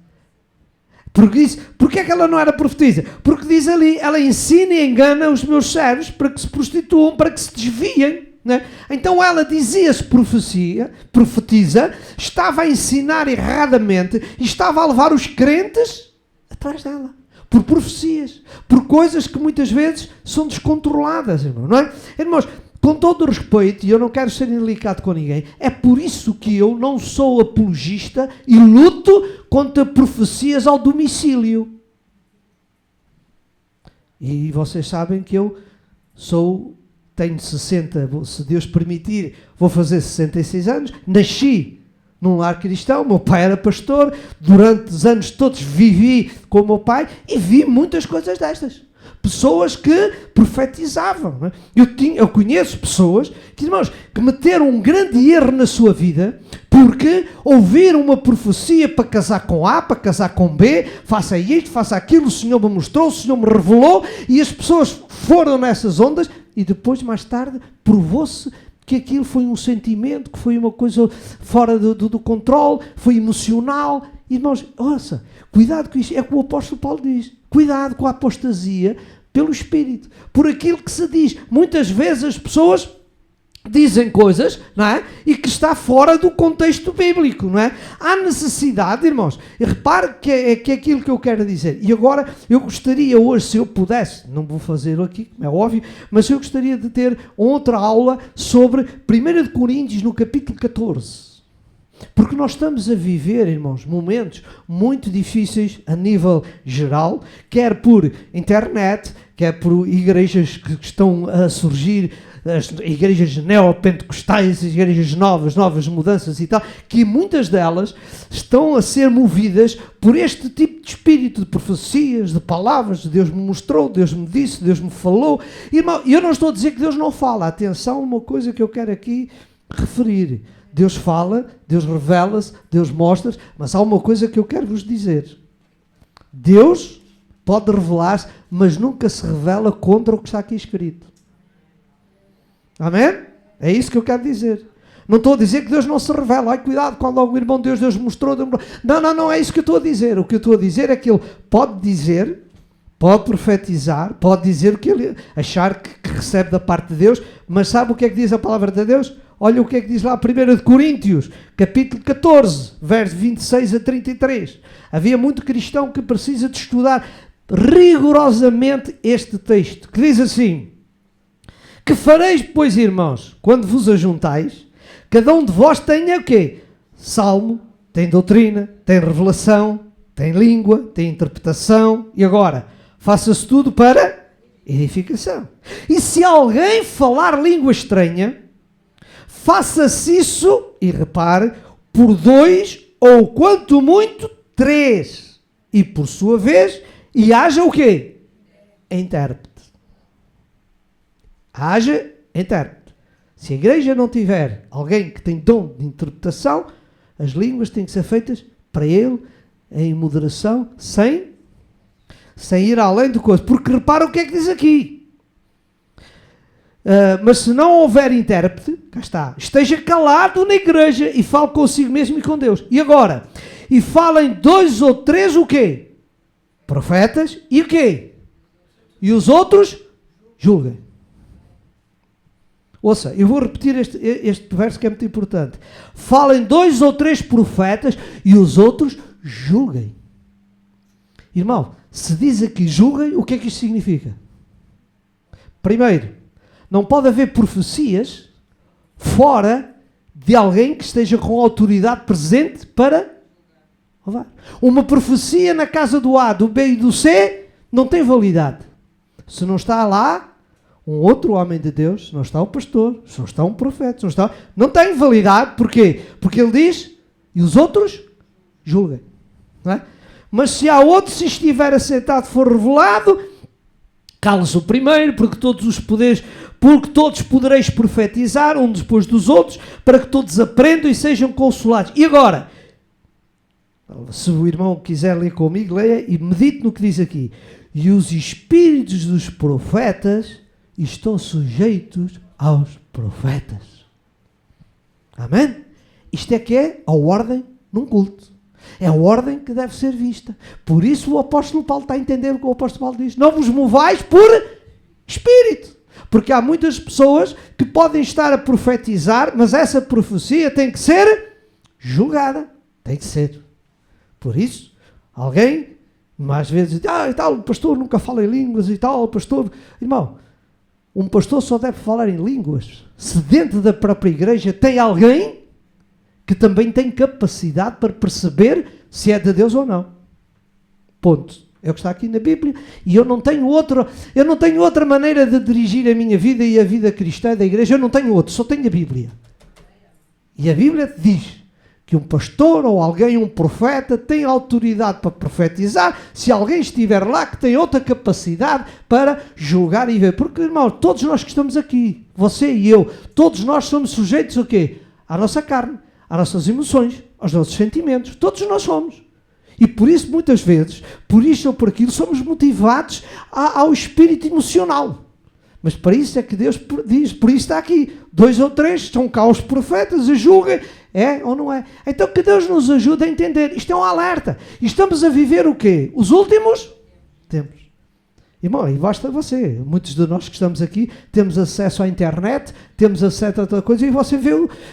Porque é que ela não era profetisa? Porque diz ali, ela ensina e engana os meus servos para que se prostituam, para que se desviem. Né? Então ela dizia-se profetiza, estava a ensinar erradamente e estava a levar os crentes atrás dela. Por profecias, por coisas que muitas vezes são descontroladas, irmão, não é? Irmãos, com todo o respeito, e eu não quero ser indelicado com ninguém, é por isso que eu não sou apologista e luto contra profecias ao domicílio. E vocês sabem que eu tenho 60, se Deus permitir, vou fazer 66 anos, nasci num lar cristão, meu pai era pastor, durante os anos todos vivi com o meu pai e vi muitas coisas destas. Pessoas que profetizavam. Não é? Eu conheço pessoas que, irmãos, que meteram um grande erro na sua vida porque ouviram uma profecia para casar com A, para casar com B, faça isto, faça aquilo, o Senhor me mostrou, o Senhor me revelou, e as pessoas foram nessas ondas e depois, mais tarde, provou-se que aquilo foi um sentimento, que foi uma coisa fora do controle, foi emocional. Irmãos, ouça, cuidado com isto, é o que o apóstolo Paulo diz. Cuidado com a apostasia pelo Espírito, por aquilo que se diz. Muitas vezes as pessoas dizem coisas, não é? E que está fora do contexto bíblico, não é? Há necessidade, irmãos, e repare que é aquilo que eu quero dizer. E agora, eu gostaria hoje, se eu pudesse, não vou fazê-lo aqui, é óbvio, mas eu gostaria de ter outra aula sobre 1 Coríntios, no capítulo 14. Porque nós estamos a viver, irmãos, momentos muito difíceis a nível geral, quer por internet, quer por igrejas que estão a surgir, as igrejas neopentecostais, as igrejas novas mudanças e tal, que muitas delas estão a ser movidas por este tipo de espírito de profecias, de palavras. Deus me mostrou, Deus me disse, Deus me falou. Irmão, eu não estou a dizer que Deus não fala. Atenção, uma coisa que eu quero aqui referir. Deus fala, Deus revela-se, Deus mostra-se, mas há uma coisa que eu quero vos dizer. Deus pode revelar-se, mas nunca se revela contra o que está aqui escrito. Amém? É isso que eu quero dizer. Não estou a dizer que Deus não se revela. Ai, cuidado, quando algum irmão Deus mostrou. Não é isso que eu estou a dizer. O que eu estou a dizer é que ele pode dizer, pode profetizar, pode dizer o que ele achar que recebe da parte de Deus, mas sabe o que é que diz a palavra de Deus? Olha o que é que diz lá 1 Coríntios, capítulo 14, verso 26 a 33. Havia muito cristão que precisa de estudar rigorosamente este texto, que diz assim: que fareis, pois, irmãos, quando vos ajuntais, cada um de vós tenha o quê? Salmo, tem doutrina, tem revelação, tem língua, tem interpretação, e agora, faça-se tudo para edificação. E se alguém falar língua estranha, faça-se isso, e repare, por 2 ou quanto muito 3, e por sua vez, e haja o quê? Intérprete. Haja intérprete. Se a igreja não tiver alguém que tem dom de interpretação, as línguas têm que ser feitas para ele, em moderação, sem ir além do coisa. Porque repara o que é que diz aqui. Mas se não houver intérprete, cá está, esteja calado na igreja e fale consigo mesmo e com Deus. E agora? E falem 2 ou 3 o quê? Profetas. E o quê? E os outros julguem. Ouça, eu vou repetir este verso que é muito importante. Falem 2 ou 3 profetas e os outros julguem. Irmão, se diz aqui julguem, o que é que isto significa? Primeiro, não pode haver profecias fora de alguém que esteja com autoridade presente para levar. Uma profecia na casa do A, do B e do C não tem validade. Se não está lá um outro homem de Deus, se não está o pastor, se não está um profeta, não tem validade. Porquê? Porque ele diz, e os outros julguem. Não é? Mas se há outro, se estiver assentado, for revelado, cala-se o primeiro, porque todos podereis profetizar, uns depois dos outros, para que todos aprendam e sejam consolados. E agora, se o irmão quiser ler comigo, leia e medite no que diz aqui. E os espíritos dos profetas estão sujeitos aos profetas. Amém? Isto é que é a ordem num culto. É a ordem que deve ser vista. Por isso o apóstolo Paulo está a entender o que o apóstolo Paulo diz. Não vos movais por espírito. Porque há muitas pessoas que podem estar a profetizar, mas essa profecia tem que ser julgada. Tem que ser. Por isso, alguém, mais vezes, diz, e tal, o pastor nunca fala em línguas e tal, o pastor... Irmão, um pastor só deve falar em línguas se dentro da própria igreja tem alguém que também tem capacidade para perceber se é de Deus ou não. Ponto. É o que está aqui na Bíblia. E eu não tenho outra maneira de dirigir a minha vida e a vida cristã da igreja. Eu não tenho outra, só tenho a Bíblia. E a Bíblia diz que um pastor ou alguém, um profeta, tem autoridade para profetizar, se alguém estiver lá que tem outra capacidade para julgar e ver. Porque, irmão, todos nós que estamos aqui, você e eu, todos nós somos sujeitos ao quê? À nossa carne, às nossas emoções, aos nossos sentimentos. Todos nós somos. E por isso, muitas vezes, por isto ou por aquilo, somos motivados ao espírito emocional. Mas para isso é que Deus diz, por isso está aqui, 2 ou 3, são cá os profetas, e julguem, é ou não é? Então que Deus nos ajude a entender, isto é um alerta, e estamos a viver o quê? Os últimos tempos. Irmão, e basta você, muitos de nós que estamos aqui, temos acesso à internet, temos acesso a outra coisa, e você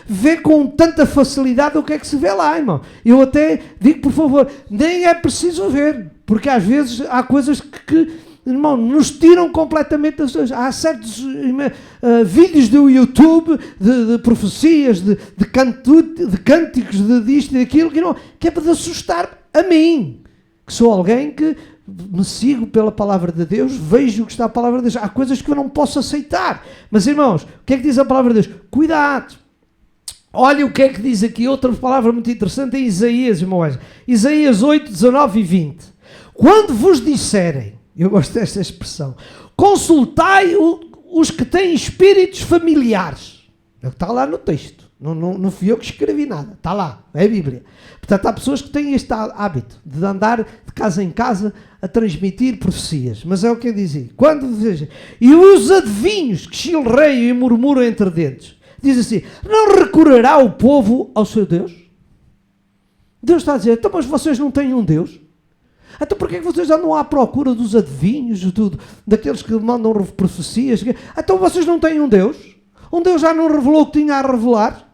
vê com tanta facilidade o que é que se vê lá, irmão. Eu até digo, por favor, nem é preciso ver, porque às vezes há coisas que irmão, nos tiram completamente das coisas. Há certos vídeos do YouTube de profecias, de cânticos, disto e daquilo, que é para assustar a mim, que sou alguém que me sigo pela palavra de Deus, vejo o que está a palavra de Deus. Há coisas que eu não posso aceitar. Mas, irmãos, o que é que diz a palavra de Deus? Cuidado. Olha o que é que diz aqui, outra palavra muito interessante em Isaías, irmãos. Isaías 8, 19 e 20. Quando vos disserem, eu gosto desta expressão, consultai os que têm espíritos familiares. Está lá no texto. Não fui eu que escrevi nada. Está lá. É a Bíblia. Portanto, há pessoas que têm este hábito de andar de casa em casa a transmitir profecias. Mas é o que eu dizia. Quando veja, e os adivinhos que chilreiam e murmuram entre dentes. Diz assim, não recorrerá o povo ao seu Deus? Deus está a dizer, então, mas vocês não têm um Deus? Então porquê que vocês andam à procura dos adivinhos, daqueles que mandam profecias? Então vocês não têm um Deus? Um Deus já não revelou o que tinha a revelar?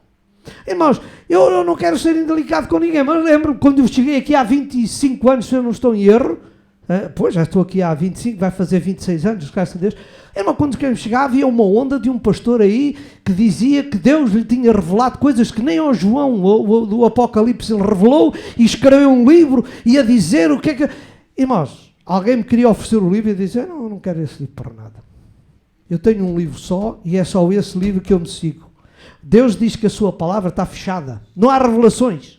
Irmãos, eu não quero ser indelicado com ninguém, mas lembro quando eu cheguei aqui há 25 anos, se eu não estou em erro, pois já estou aqui há 25, vai fazer 26 anos, graças a Deus. Irmão, quando chegava havia uma onda de um pastor aí que dizia que Deus lhe tinha revelado coisas que nem ao João do Apocalipse ele revelou e escreveu um livro e a dizer o que é que... Irmãos, alguém me queria oferecer o livro e dizer, não quero esse livro para nada. Eu tenho um livro só e é só esse livro que eu me sigo. Deus diz que a sua palavra está fechada. Não há revelações.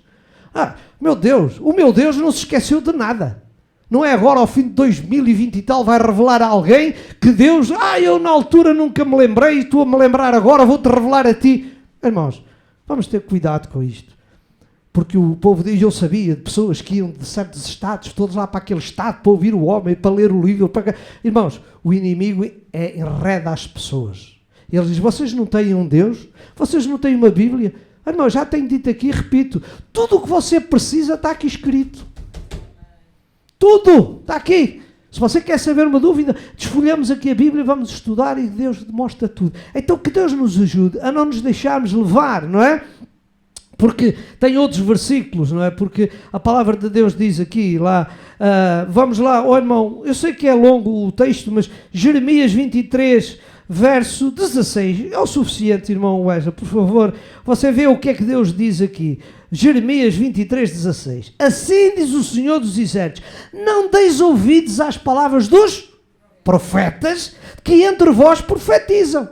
Meu Deus, o meu Deus não se esqueceu de nada. Não é agora, ao fim de 2020 e tal, vai revelar a alguém que Deus, eu na altura nunca me lembrei, estou a me lembrar agora, vou-te revelar a ti. Irmãos, vamos ter cuidado com isto. Porque o povo diz, eu sabia de pessoas que iam de certos estados, todos lá para aquele estado, para ouvir o homem, para ler o livro. Irmãos, o inimigo enreda as pessoas. Ele diz, vocês não têm um Deus? Vocês não têm uma Bíblia? Irmão, já tenho dito aqui, repito, tudo o que você precisa está aqui escrito. Tudo está aqui. Se você quer saber uma dúvida, desfolhamos aqui a Bíblia, vamos estudar e Deus mostra tudo. Então que Deus nos ajude a não nos deixarmos levar, não é? Porque tem outros versículos, não é? Porque a palavra de Deus diz aqui, lá, vamos lá, irmão, eu sei que é longo o texto, mas Jeremias 23, verso 16, é o suficiente, irmão Wesley, por favor, você vê o que é que Deus diz aqui. Jeremias 23, 16. Assim diz o Senhor dos Exércitos, não deis ouvidos às palavras dos profetas que entre vós profetizam.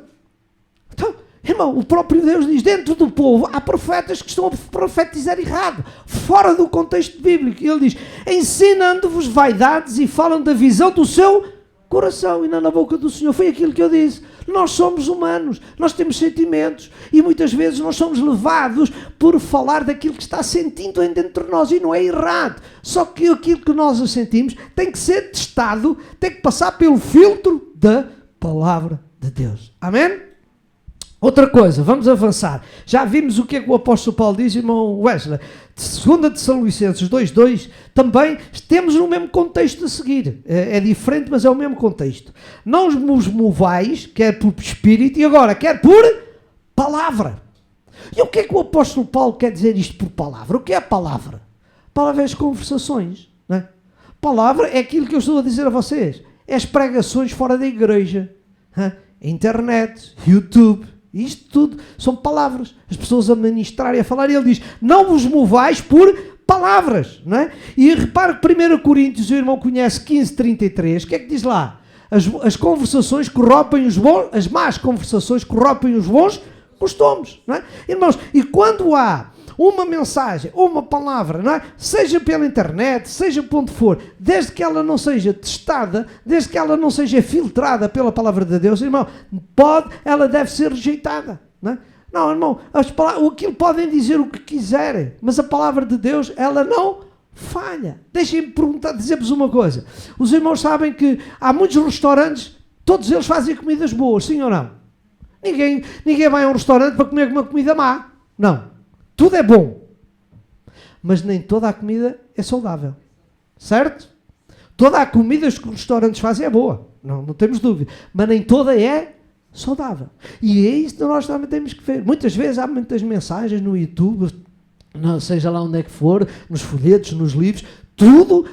Então, irmão, o próprio Deus diz, dentro do povo há profetas que estão a profetizar errado, fora do contexto bíblico. Ele diz, ensinando-vos vaidades e falam da visão do seu coração e não na boca do Senhor. Foi aquilo que eu disse. Nós somos humanos, nós temos sentimentos e muitas vezes nós somos levados por falar daquilo que está sentindo dentro de nós e não é errado. Só que aquilo que nós sentimos tem que ser testado, tem que passar pelo filtro da palavra de Deus. Amém? Outra coisa, vamos avançar. Já vimos o que é que o apóstolo Paulo diz, irmão Wesley. 2 Tessalonicenses 2:2, também temos no mesmo contexto a seguir. É diferente, mas é o mesmo contexto. Não vos movais, quer por espírito, e agora, quer por palavra. E o que é que o apóstolo Paulo quer dizer isto por palavra? O que é a palavra? A palavra é as conversações, não é? Palavra é aquilo que eu estou a dizer a vocês. É as pregações fora da igreja. Internet, YouTube. Isto tudo são palavras. As pessoas a ministrar e a falar. E ele diz, não vos movais por palavras. Não é? E repare que 1 Coríntios, o irmão conhece 15:33. O que é que diz lá? As conversações corrompem os bons, as más conversações corrompem os bons costumes. Não é? Irmãos, e quando há uma mensagem, uma palavra, não é? Seja pela internet, seja por onde for, desde que ela não seja testada, desde que ela não seja filtrada pela palavra de Deus, irmão, ela deve ser rejeitada, não é? Não, irmão, aquilo podem dizer o que quiserem, mas a palavra de Deus, ela não falha. Deixem-me dizer-vos uma coisa. Os irmãos sabem que há muitos restaurantes, todos eles fazem comidas boas, sim ou não? Ninguém vai a um restaurante para comer uma comida má. Não. Tudo é bom. Mas nem toda a comida é saudável. Certo? Toda a comida que os restaurantes fazem é boa. Não temos dúvida. Mas nem toda é saudável. E é isso que nós também temos que ver. Muitas vezes há muitas mensagens no YouTube, seja lá onde é que for, nos folhetos, nos livros, tudo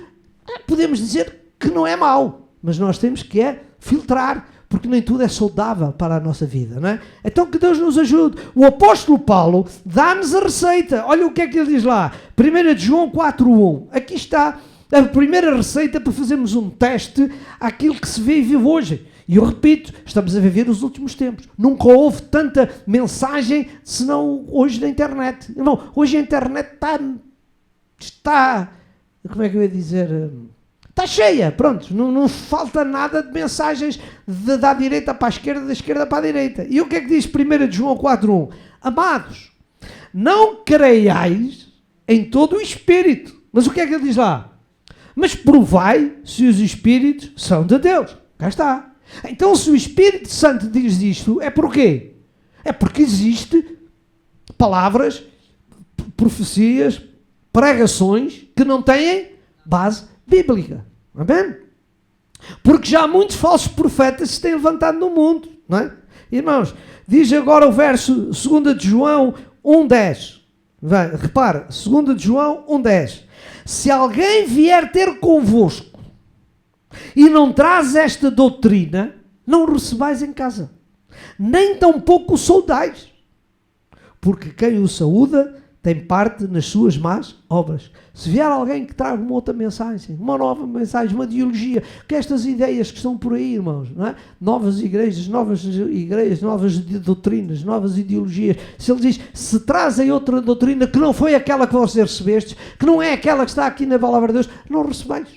podemos dizer que não é mau. Mas nós temos que filtrar, porque nem tudo é saudável para a nossa vida, não é? Então que Deus nos ajude. O apóstolo Paulo dá-nos a receita. Olha o que é que ele diz lá. 1 João 4:1. Aqui está a primeira receita para fazermos um teste àquilo que se vê e vive hoje. E eu repito, estamos a viver os últimos tempos. Nunca houve tanta mensagem senão hoje na internet. Irmão, hoje a internet está como é que eu ia dizer? Está cheia, pronto, não falta nada de mensagens da direita para a esquerda, da esquerda para a direita. E o que é que diz 1 João 4:1? Amados, não creiais em todo o Espírito. Mas o que é que ele diz lá? Mas provai se os Espíritos são de Deus. Cá está. Então se o Espírito Santo diz isto, é porquê? É porque existe palavras, profecias, pregações que não têm base bíblica. Amém? Porque já muitos falsos profetas se têm levantado no mundo, não é? Irmãos, diz agora o verso 2 de João 1:10. Repara, 2 de João 1:10. Se alguém vier ter convosco e não traz esta doutrina, não o recebais em casa, nem tampouco o saudais, porque quem o saúda tem parte nas suas más obras. Se vier alguém que traga uma outra mensagem, uma nova mensagem, uma ideologia, que estas ideias que estão por aí, irmãos, não é? Novas igrejas, novas doutrinas, novas ideologias, se ele diz, se trazem outra doutrina que não foi aquela que vocês recebestes, que não é aquela que está aqui na palavra de Deus, não recebais.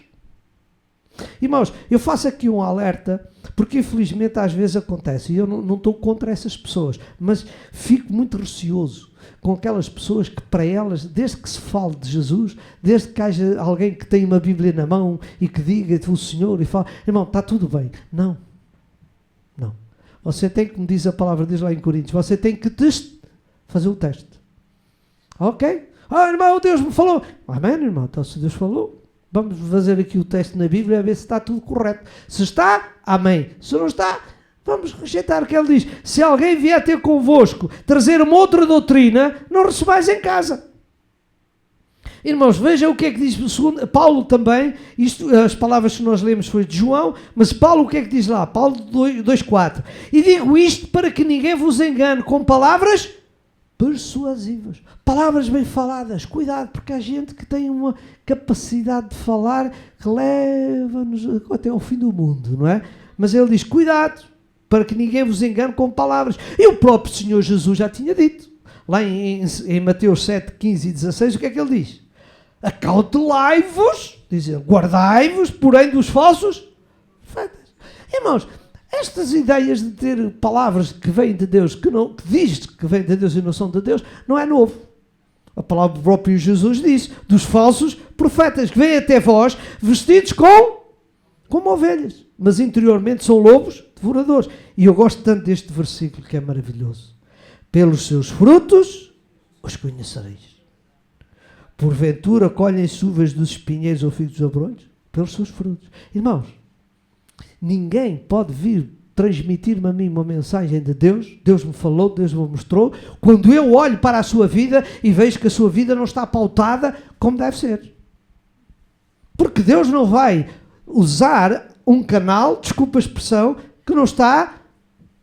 Irmãos, eu faço aqui um alerta, porque infelizmente às vezes acontece, e eu não estou contra essas pessoas, mas fico muito receoso com aquelas pessoas que para elas, desde que se fale de Jesus, desde que haja alguém que tenha uma Bíblia na mão e que diga o Senhor e fala, irmão, está tudo bem. Não. Você tem, como diz a palavra de Deus lá em Coríntios, você tem que fazer o teste. Ok? Irmão, Deus me falou. Amém, irmão? Então se Deus falou, vamos fazer aqui o teste na Bíblia a ver se está tudo correto. Se está, amém. Se não está, vamos rejeitar o que ele diz. Se alguém vier ter convosco, trazer uma outra doutrina, não recebais em casa. Irmãos, vejam o que é que diz Paulo também. As palavras que nós lemos foi de João, mas Paulo o que é que diz lá? Paulo 2:4. E digo isto para que ninguém vos engane com palavras persuasivas. Palavras bem faladas. Cuidado, porque há gente que tem uma capacidade de falar que leva-nos até ao fim do mundo, não é? Mas ele diz, cuidado, para que ninguém vos engane com palavras. E o próprio Senhor Jesus já tinha dito. Lá em Mateus 7, 15 e 16, o que é que ele diz? Acautelai-vos, diz ele, guardai-vos, porém, dos falsos profetas. Irmãos, estas ideias de ter palavras que vêm de Deus, que diz que vêm de Deus e não são de Deus, não é novo. A palavra do próprio Jesus diz, dos falsos profetas, que vêm até vós, vestidos como ovelhas, mas interiormente são lobos devoradores. E eu gosto tanto deste versículo que é maravilhoso. Pelos seus frutos os conhecereis. Porventura colhem-se uvas dos espinheiros ou figos dos abrolhos? Pelos seus frutos. Irmãos, ninguém pode vir transmitir-me a mim uma mensagem de Deus. Deus me falou, Deus me mostrou. Quando eu olho para a sua vida e vejo que a sua vida não está pautada como deve ser. Porque Deus não vai usar um canal, desculpa a expressão, que não está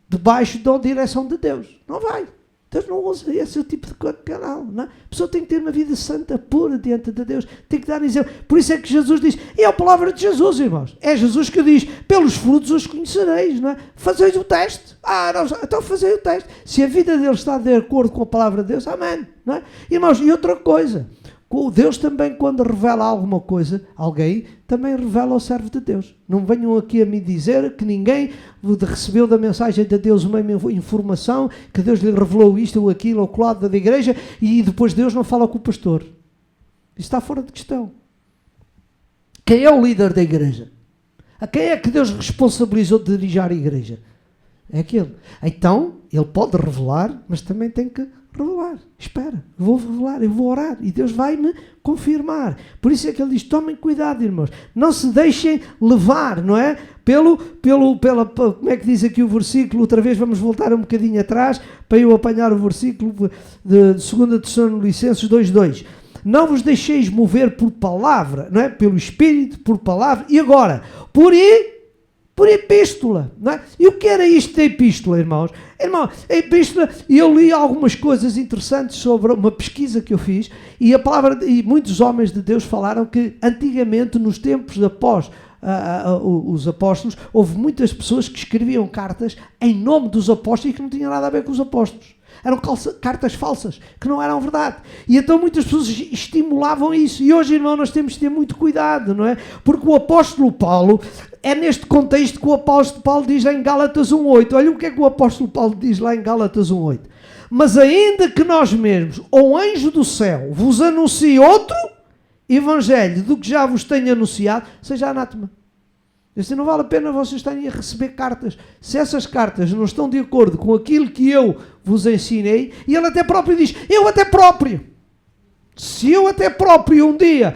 debaixo da direção de Deus. Não vai. Deus não usa esse tipo de canal, não é? A pessoa tem que ter uma vida santa, pura diante de Deus, tem que dar exemplo. Por isso é que Jesus diz, e é a palavra de Jesus, irmãos, é Jesus que diz, pelos frutos os conhecereis, não é? Fazeis o teste, não, então fazei o teste, se a vida deles está de acordo com a palavra de Deus, amém, não é? Irmãos, e outra coisa, Deus também, quando revela alguma coisa, alguém, também revela ao servo de Deus. Não venham aqui a me dizer que ninguém recebeu da mensagem de Deus uma informação, que Deus lhe revelou isto ou aquilo ao lado da igreja e depois Deus não fala com o pastor. Isso está fora de questão. Quem é o líder da igreja? A quem é que Deus responsabilizou de dirigir a igreja? É aquele. Então, ele pode revelar, mas também tem que revelar. Espera, vou revelar, eu vou orar e Deus vai me confirmar. Por isso é que ele diz, tomem cuidado, irmãos, não se deixem levar, não é? Como é que diz aqui o versículo? Outra vez vamos voltar um bocadinho atrás para eu apanhar o versículo de 2 Tessalonicenses 2:2. Não vos deixeis mover por palavra, não é? Pelo Espírito, por palavra, e agora, por epístola, não é? E o que era isto da epístola, irmãos? Irmão, a epístola, eu li algumas coisas interessantes sobre uma pesquisa que eu fiz, e muitos homens de Deus falaram que antigamente, nos tempos após os apóstolos, houve muitas pessoas que escreviam cartas em nome dos apóstolos e que não tinham nada a ver com os apóstolos. Eram cartas falsas, que não eram verdade. E então muitas pessoas estimulavam isso. E hoje, irmão, nós temos que ter muito cuidado, não é? Porque o apóstolo Paulo, é neste contexto que o apóstolo Paulo diz em Gálatas 1:8. Olha o que é que o apóstolo Paulo diz lá em Gálatas 1:8. Mas ainda que nós mesmos, ou anjo do céu, vos anuncie outro evangelho do que já vos tenho anunciado, seja anátema. Assim, não vale a pena vocês estarem a receber cartas. Se essas cartas não estão de acordo com aquilo que eu vos ensinei, e ele até próprio diz, se eu até próprio um dia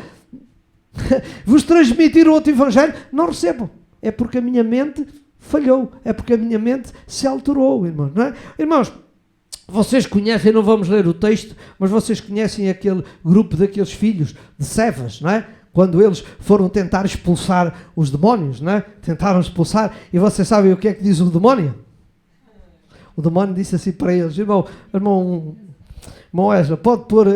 vos transmitir outro evangelho, não recebam. É porque a minha mente falhou, é porque a minha mente se alterou, irmãos, não é? Irmãos, vocês conhecem, não vamos ler o texto, mas vocês conhecem aquele grupo daqueles filhos de Cefas, não é? Quando eles foram tentar expulsar os demónios, não é? Tentaram expulsar, e vocês sabem o que é que diz o demónio? O demónio disse assim para eles, irmão Ezra, pode pôr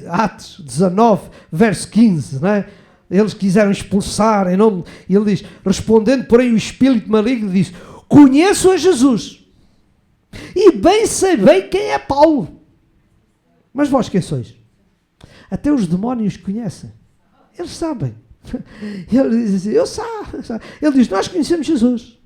Atos 19, verso 15, não é? Eles quiseram expulsar, e ele diz, respondendo, porém, o espírito maligno disse, conheço a Jesus, e bem sei quem é Paulo, mas vós quem sois? Até os demónios conhecem. Eles sabem. Ele diz assim, eu sei. Ele diz, nós conhecemos Jesus.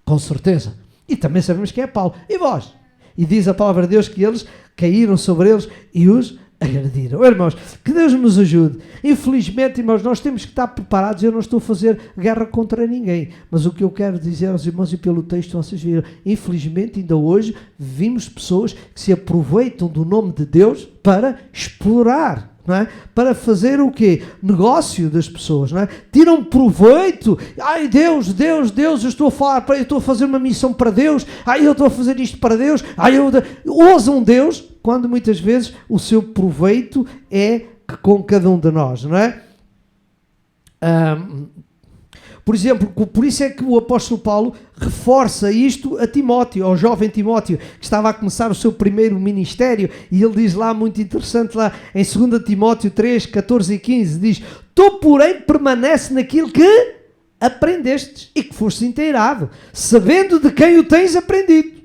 Com certeza. E também sabemos quem é Paulo. E vós? E diz a palavra de Deus que eles caíram sobre eles e os agrediram. Irmãos, que Deus nos ajude. Infelizmente, irmãos, nós temos que estar preparados. Eu não estou a fazer guerra contra ninguém. Mas o que eu quero dizer aos irmãos, e pelo texto vocês viram, infelizmente, ainda hoje, vimos pessoas que se aproveitam do nome de Deus para explorar. Não é? Para fazer o quê? Negócio das pessoas, não é? Tiram proveito. Ai, Deus, eu estou a fazer uma missão para Deus. Ai, eu estou a fazer isto para Deus. Ai, ousam Deus, quando muitas vezes o seu proveito é com cada um de nós, não é? Por exemplo, por isso é que o apóstolo Paulo reforça isto a Timóteo, ao jovem Timóteo, que estava a começar o seu primeiro ministério, e ele diz lá, muito interessante, lá em 2 Timóteo 3, 14 e 15, diz, tu, porém, permanece naquilo que aprendestes e que foste inteirado, sabendo de quem o tens aprendido,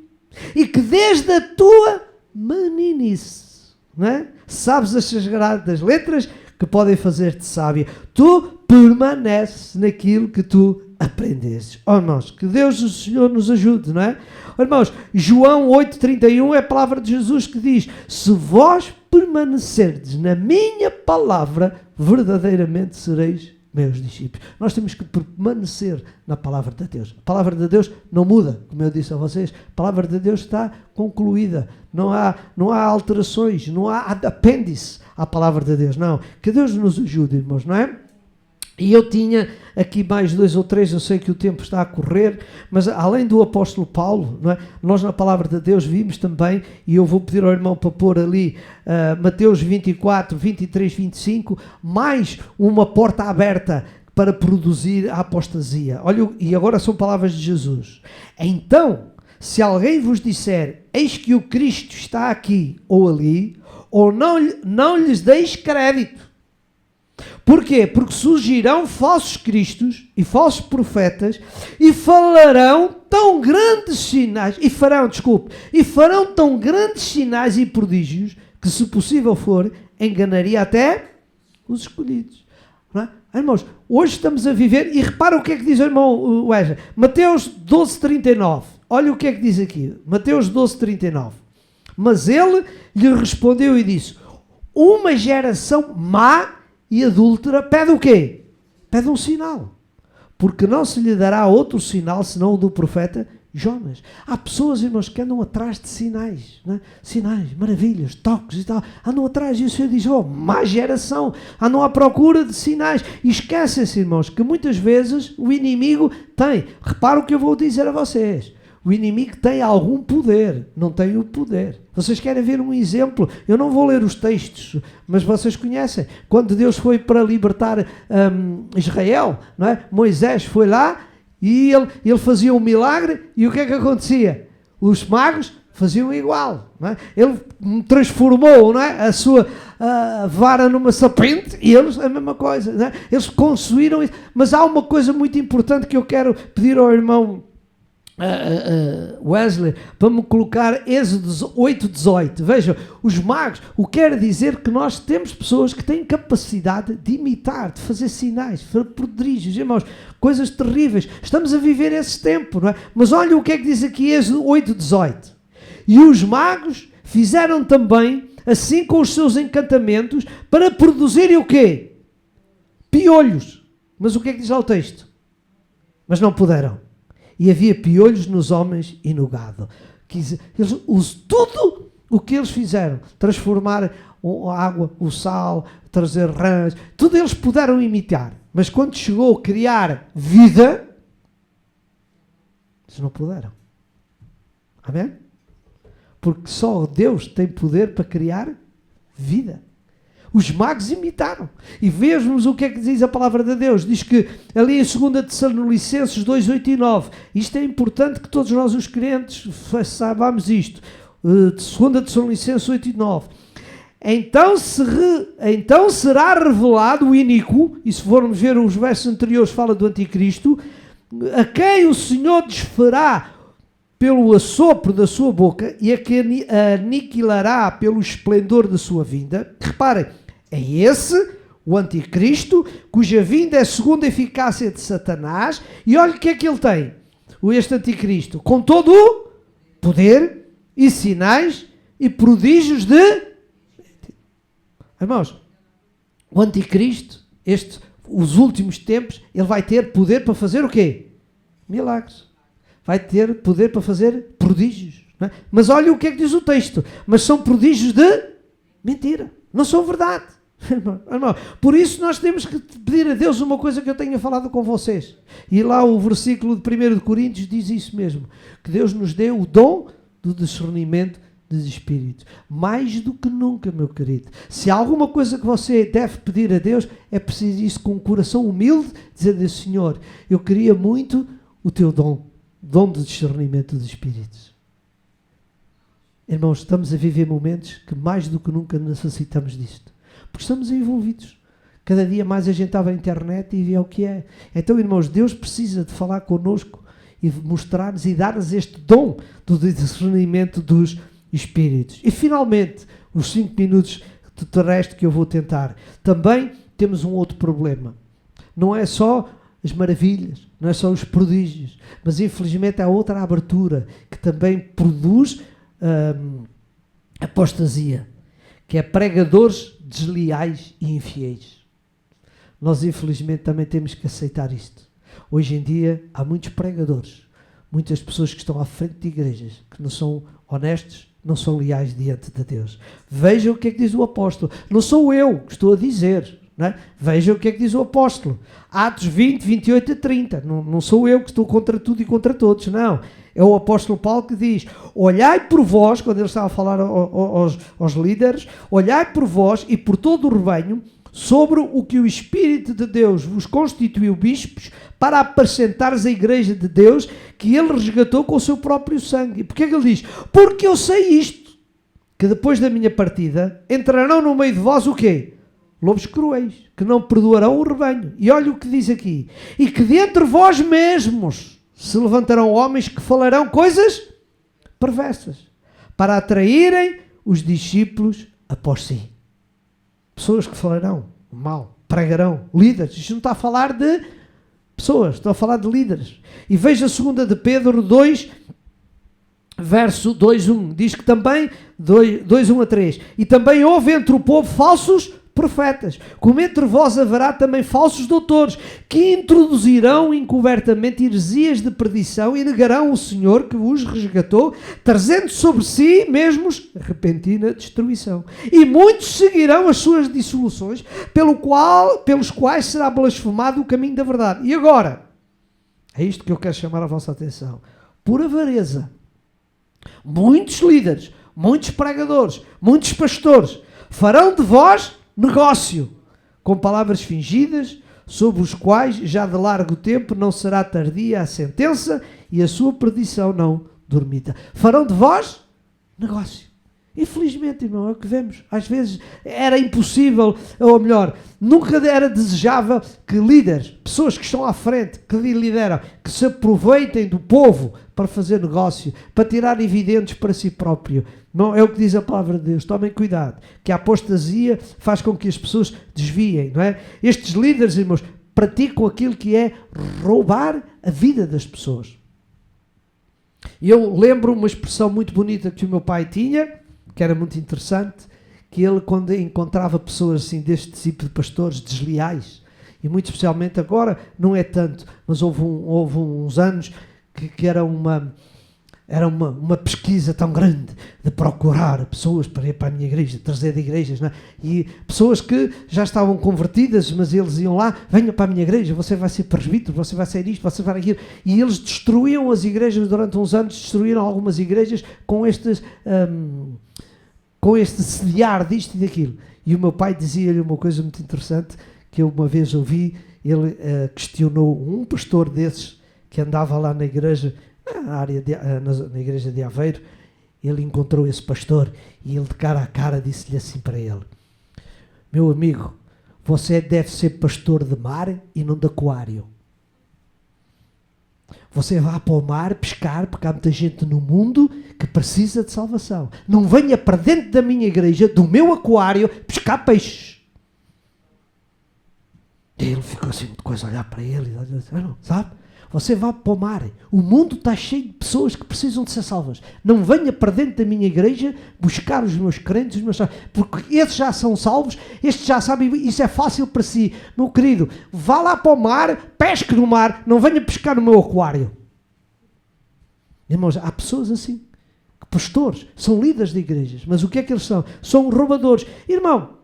e que desde a tua meninice, não é? Sabes as sagradas letras que podem fazer-te sábio. Tu permaneces naquilo que tu aprendestes. Oh, irmãos, que Deus, o Senhor, nos ajude, não é? Oh, irmãos, João 8,31 é a palavra de Jesus que diz, se vós permanecerdes na minha palavra, verdadeiramente sereis meus discípulos. Nós temos que permanecer na palavra de Deus. A palavra de Deus não muda, como eu disse a vocês. A palavra de Deus está concluída. Não há alterações, não há apêndice à palavra de Deus. Não. Que Deus nos ajude, irmãos, não é? E eu tinha aqui mais 2 ou 3, eu sei que o tempo está a correr, mas além do apóstolo Paulo, não é? Nós na palavra de Deus vimos também, e eu vou pedir ao irmão para pôr ali Mateus 24, 23, 25, mais uma porta aberta para produzir a apostasia. Olha, e agora são palavras de Jesus. Então se alguém vos disser, eis que o Cristo está aqui ou ali, ou não lhes deis crédito. Porquê? Porque surgirão falsos cristos e falsos profetas e falarão tão grandes sinais, e farão tão grandes sinais e prodígios que, se possível for, enganaria até os escolhidos. Não é? Irmãos, hoje estamos a viver, e repara o que é que diz o irmão Wesley, Mateus 12:39. Olha o que é que diz aqui, Mateus 12:39. Mas ele lhe respondeu e disse, uma geração má e adúltera pede o quê? Pede um sinal. Porque não se lhe dará outro sinal senão o do profeta Jonas. Há pessoas, irmãos, que andam atrás de sinais. Não é? Sinais, maravilhas, toques e tal. Andam atrás e o Senhor diz, má geração. Andam à procura de sinais. E esquecem-se, irmãos, que muitas vezes o inimigo tem. Repara o que eu vou dizer a vocês. O inimigo tem algum poder, não tem o poder. Vocês querem ver um exemplo? Eu não vou ler os textos, mas vocês conhecem. Quando Deus foi para libertar Israel, não é? Moisés foi lá e ele fazia um milagre e o que é que acontecia? Os magos faziam igual. Não é? Ele transformou, não é? a sua vara numa serpente e eles a mesma coisa. Não é? Eles conseguiram isso. Mas há uma coisa muito importante que eu quero pedir ao irmão Wesley, vamos colocar Êxodo 8:18. Vejam, os magos, o que quer dizer que nós temos pessoas que têm capacidade de imitar, de fazer sinais, de fazer prodígios, irmãos, coisas terríveis. Estamos a viver esse tempo, não é? Mas olha o que é que diz aqui Êxodo 8:18. E os magos fizeram também assim com os seus encantamentos para produzirem o quê? Piolhos. Mas o que é que diz lá o texto? Mas não puderam. E havia piolhos nos homens e no gado. Tudo o que eles fizeram, transformar a água, o sal, trazer rãs, tudo eles puderam imitar. Mas quando chegou a criar vida, eles não puderam. Amém? Porque só Deus tem poder para criar vida. Os magos imitaram. E vejamos o que é que diz a palavra de Deus. Diz que ali em 2 Tessalonicenses 2:8 e 9. Isto é importante que todos nós os crentes saibamos isto. 2 Tessalonicenses 8 e 9. Então será revelado o iníquo, e se formos ver os versos anteriores fala do anticristo, a quem o Senhor desfará pelo assopro da sua boca e a que aniquilará pelo esplendor da sua vinda. Reparem, é esse, o anticristo, cuja vinda é segundo a eficácia de Satanás, e olha o que é que ele tem, este anticristo, com todo o poder e sinais e prodígios de... Irmãos, o anticristo, os últimos tempos, ele vai ter poder para fazer o quê? Milagres. Vai ter poder para fazer prodígios. Não é? Mas olha o que é que diz o texto. Mas são prodígios de mentira. Não são verdade. Irmão, por isso nós temos que pedir a Deus uma coisa que eu tenha falado com vocês. E lá o versículo de 1 de Coríntios diz isso mesmo. Que Deus nos dê o dom do discernimento dos espíritos. Mais do que nunca, meu querido. Se há alguma coisa que você deve pedir a Deus, é preciso isso com um coração humilde, dizer a Senhor, eu queria muito o teu dom de discernimento dos espíritos. Irmãos, estamos a viver momentos que mais do que nunca necessitamos disto. Porque estamos envolvidos. Cada dia mais a gente estava na internet e vê o que é. Então, irmãos, Deus precisa de falar connosco e de mostrar-nos e dar-nos este dom do discernimento dos espíritos. E, finalmente, os 5 minutos de resto que eu vou tentar. Também temos um outro problema. Não é só as maravilhas, não é só os prodígios, mas infelizmente há outra abertura que também produz apostasia, que é pregadores desleais e infiéis. Nós infelizmente também temos que aceitar isto. Hoje em dia há muitos pregadores, muitas pessoas que estão à frente de igrejas, que não são honestos, não são leais diante de Deus. Vejam o que é que diz o apóstolo. Não sou eu que estou a dizer. Não é? Vejam o que é que diz o apóstolo. Atos 20, 28 a 30. Não sou eu que estou contra tudo e contra todos. Não. É o apóstolo Paulo que diz, olhai por vós, quando ele estava a falar aos líderes, olhai por vós e por todo o rebanho, sobre o que o Espírito de Deus vos constituiu bispos, para apresentares a igreja de Deus, que ele resgatou com o seu próprio sangue. E porquê é que ele diz? Porque eu sei isto, que depois da minha partida, entrarão no meio de vós o quê? Lobos cruéis, que não perdoarão o rebanho. E olha o que diz aqui. E que dentre vós mesmos se levantarão homens que falarão coisas perversas, para atraírem os discípulos após si. Pessoas que falarão mal, pregarão, líderes. Isto não está a falar de pessoas, estou a falar de líderes. E veja a 2 de Pedro 2, verso 2:1. Diz que também, 2:1 a 3. E também houve entre o povo falsos profetas, como entre vós haverá também falsos doutores, que introduzirão encobertamente heresias de perdição e negarão o Senhor que vos resgatou, trazendo sobre si mesmos repentina destruição. E muitos seguirão as suas dissoluções, pelos quais será blasfemado o caminho da verdade. E agora, é isto que eu quero chamar a vossa atenção. Por avareza, muitos líderes, muitos pregadores, muitos pastores farão de vós negócio, com palavras fingidas, sobre os quais já de largo tempo não será tardia a sentença e a sua perdição não dormita. Farão de vós negócio. Infelizmente, irmão, é o que vemos. Às vezes era impossível, ou melhor, nunca era desejável que líderes, pessoas que estão à frente, que lideram, que se aproveitem do povo para fazer negócio, para tirar dividendos para si próprio. Não é o que diz a palavra de Deus. Tomem cuidado, que a apostasia faz com que as pessoas desviem, não é? Estes líderes, irmãos, praticam aquilo que é roubar a vida das pessoas. E eu lembro uma expressão muito bonita que o meu pai tinha, que era muito interessante, que ele, quando encontrava pessoas assim deste tipo de pastores desleais, e muito especialmente agora, não é tanto, mas houve uns anos que era uma pesquisa tão grande de procurar pessoas para ir para a minha igreja, trazer de igrejas, não é? E pessoas que já estavam convertidas, mas eles iam lá, venha para a minha igreja, você vai ser presbítero, você vai ser isto, você vai aquilo, e eles destruíam as igrejas durante uns anos, destruíram algumas igrejas com este sediar disto e daquilo. E o meu pai dizia-lhe uma coisa muito interessante, que eu uma vez ouvi, ele questionou um pastor desses, que andava lá na igreja, na igreja de Aveiro. Ele encontrou esse pastor e ele de cara a cara disse-lhe assim para ele: meu amigo, você deve ser pastor de mar e não de aquário. Você vá para o mar pescar, porque há muita gente no mundo que precisa de salvação. Não venha para dentro da minha igreja, do meu aquário, pescar peixes. E ele ficou assim, de coisa a olhar para ele, sabe? Você vai para o mar. O mundo está cheio de pessoas que precisam de ser salvas. Não venha para dentro da minha igreja buscar os meus crentes, porque esses já são salvos, estes já sabem, isso é fácil para si. Meu querido, vá lá para o mar, pesque no mar, não venha pescar no meu aquário. Irmãos, há pessoas assim, pastores, são líderes de igrejas, mas o que é que eles são? São roubadores. Irmão,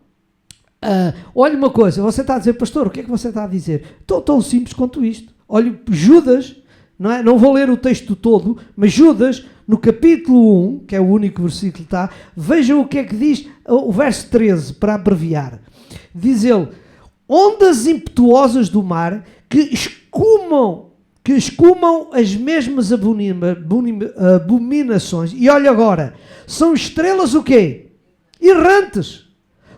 olha uma coisa, você está a dizer, pastor, o que é que você está a dizer? Tão simples quanto isto. Olha, Judas, não vou ler o texto todo, mas Judas, no capítulo 1, que é o único versículo que está, vejam o que é que diz o verso 13, para abreviar. Diz ele: ondas impetuosas do mar que escumam as mesmas abominações. E olha agora, são estrelas o quê? Errantes,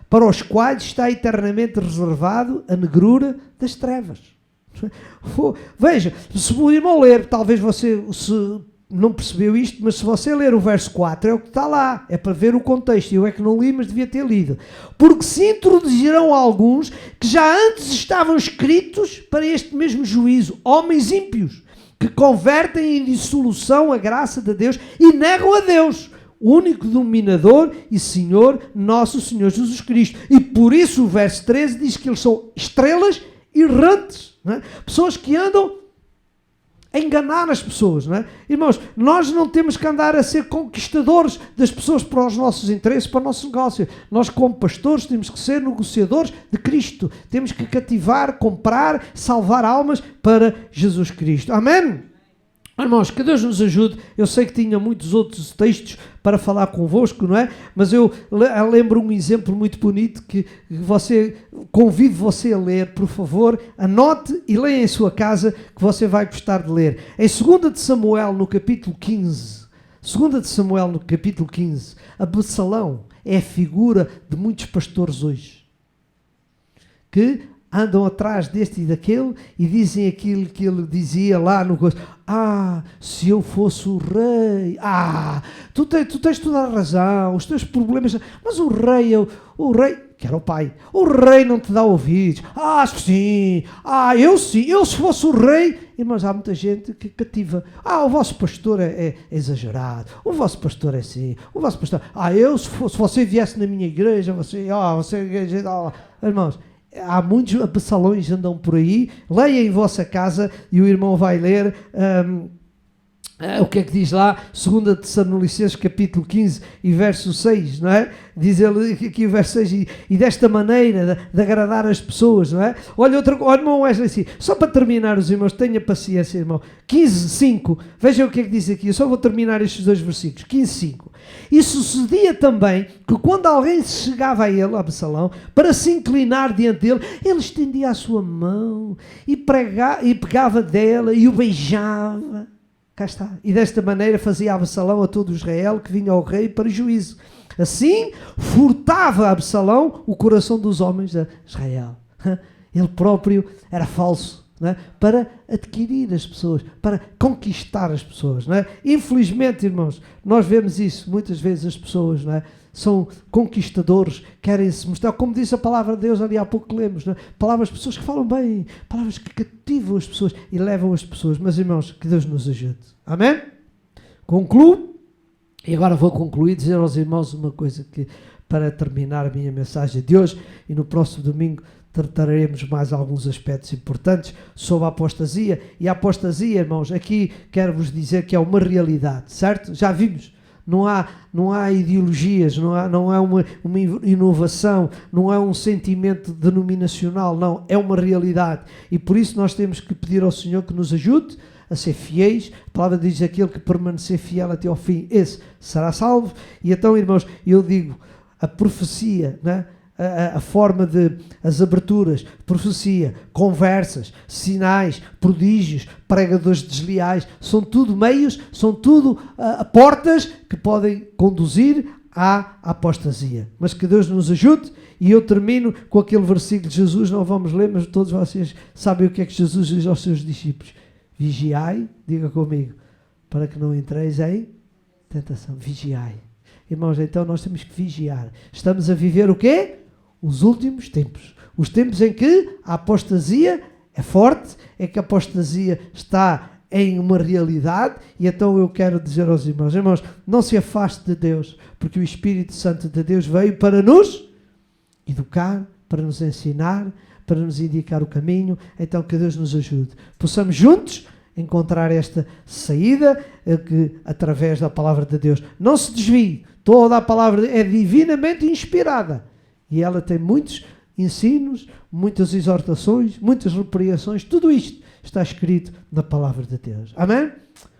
para os quais está eternamente reservado a negrura das trevas. Veja, se o irmão ler, talvez você não percebeu isto, mas se você ler o verso 4, é o que está lá, é para ver o contexto. Eu é que não li, mas devia ter lido. Porque se introduzirão alguns que já antes estavam escritos para este mesmo juízo, homens ímpios, que convertem em dissolução a graça de Deus e negam a Deus, o único dominador e Senhor, nosso Senhor Jesus Cristo. E por isso o verso 13 diz que eles são estrelas errantes, não é? Pessoas que andam a enganar as pessoas, não é? Irmãos, nós não temos que andar a ser conquistadores das pessoas para os nossos interesses, para o nosso negócio. Nós, como pastores, temos que ser negociadores de Cristo. Temos que cativar, comprar, salvar almas para Jesus Cristo. Amém? Irmãos, que Deus nos ajude. Eu sei que tinha muitos outros textos para falar convosco, não é? Mas eu lembro um exemplo muito bonito que convido você a ler, por favor, anote e leia em sua casa, que você vai gostar de ler. Em 2 de Samuel, no capítulo 15, 2 de Samuel, no capítulo 15, Absalão é a figura de muitos pastores hoje, que andam atrás deste e daquele e dizem aquilo que ele dizia lá no... se eu fosse o rei... tu tens toda a razão, os teus problemas... Mas o rei, que era o pai, o rei não te dá ouvidos. Sim, eu se fosse o rei... Mas há muita gente que cativa. O vosso pastor é exagerado, o vosso pastor é assim, o vosso pastor... se você viesse na minha igreja, irmãos... Há muitos absalões que andam por aí. Leia em vossa casa e o irmão vai ler o que é que diz lá, 2 Tessalonicenses capítulo 15 e verso 6, não é? Diz ele aqui o verso 6, e desta maneira de agradar as pessoas, não é? Olha, irmão Wesley, assim, só para terminar, os irmãos, tenha paciência, irmão. 15:5, vejam o que é que diz aqui, eu só vou terminar estes dois versículos. 15:5, e sucedia também que quando alguém se chegava a ele, a Absalão, para se inclinar diante dele, ele estendia a sua mão e pegava dela e o beijava. Cá está. E desta maneira fazia Absalão a todo Israel que vinha ao rei para juízo. Assim, furtava Absalão o coração dos homens de Israel. Ele próprio era falso, não é? Para adquirir as pessoas, para conquistar as pessoas. Não é? Infelizmente, irmãos, nós vemos isso. Muitas vezes as pessoas, não é? São conquistadores, querem se mostrar, como disse a palavra de Deus ali há pouco que lemos, não é? Palavras de pessoas que falam bem, palavras que cativam as pessoas e levam as pessoas. Mas, irmãos, que Deus nos ajude. Amém? Concluo, e agora vou concluir, dizer aos irmãos uma coisa que, para terminar a minha mensagem de hoje, e no próximo domingo trataremos mais alguns aspectos importantes sobre a apostasia. E a apostasia, irmãos, aqui quero-vos dizer que é uma realidade, certo? Já vimos. Não há ideologias, não é uma inovação, não é um sentimento denominacional, não, é uma realidade. E por isso nós temos que pedir ao Senhor que nos ajude a ser fiéis. A palavra diz: aquele que permanecer fiel até ao fim, esse será salvo. E então, irmãos, eu digo, a profecia, né? A forma de as aberturas, profecia, conversas, sinais, prodígios, pregadores desleais, são tudo meios, são tudo portas que podem conduzir à apostasia. Mas que Deus nos ajude. E eu termino com aquele versículo de Jesus, não vamos ler, mas todos vocês sabem o que é que Jesus diz aos seus discípulos: vigiai, diga comigo, para que não entreis em tentação. Vigiai. Irmãos, então nós temos que vigiar. Estamos a viver o quê? Os últimos tempos. Os tempos em que a apostasia é forte, em que a apostasia está em uma realidade. E então eu quero dizer aos irmãos: irmãos, não se afaste de Deus, porque o Espírito Santo de Deus veio para nos educar, para nos ensinar, para nos indicar o caminho. Então que Deus nos ajude. Possamos juntos encontrar esta saída que, através da palavra de Deus, não se desvie. Toda a palavra é divinamente inspirada e ela tem muitos ensinos, muitas exortações, muitas repreensões. Tudo isto está escrito na palavra de Deus. Amém?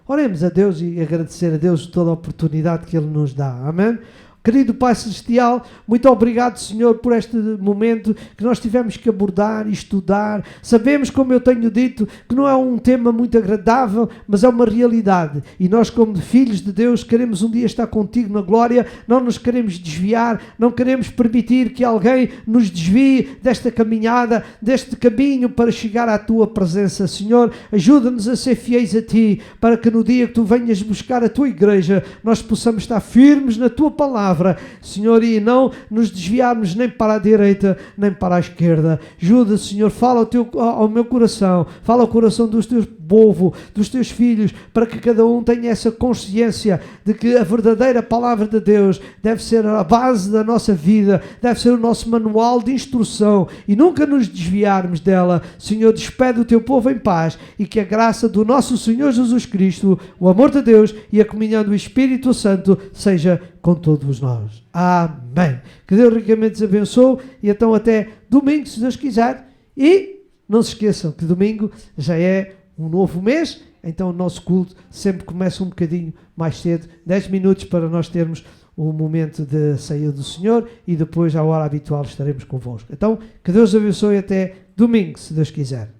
Oremos a Deus e agradecer a Deus toda a oportunidade que Ele nos dá. Amém? Querido Pai Celestial, muito obrigado, Senhor, por este momento que nós tivemos que abordar e estudar. Sabemos, como eu tenho dito, que não é um tema muito agradável, mas é uma realidade. E nós, como filhos de Deus, queremos um dia estar contigo na glória, não nos queremos desviar, não queremos permitir que alguém nos desvie desta caminhada, deste caminho para chegar à Tua presença. Senhor, ajuda-nos a ser fiéis a Ti, para que no dia que Tu venhas buscar a Tua igreja, nós possamos estar firmes na Tua palavra, Senhor, e não nos desviarmos nem para a direita, nem para a esquerda. Ajuda, Senhor, fala ao meu coração, fala ao coração dos Teus povo, dos Teus filhos, para que cada um tenha essa consciência de que a verdadeira palavra de Deus deve ser a base da nossa vida, deve ser o nosso manual de instrução e nunca nos desviarmos dela. Senhor, despede o Teu povo em paz e que a graça do nosso Senhor Jesus Cristo, o amor de Deus e a comunhão do Espírito Santo seja com todos nós. Amém. Que Deus ricamente os abençoe e então até domingo, se Deus quiser. E não se esqueçam que domingo já é um novo mês, então o nosso culto sempre começa um bocadinho mais cedo, 10 minutos para nós termos o momento de ceia do Senhor e depois à hora habitual estaremos convosco. Então, que Deus abençoe até domingo, se Deus quiser.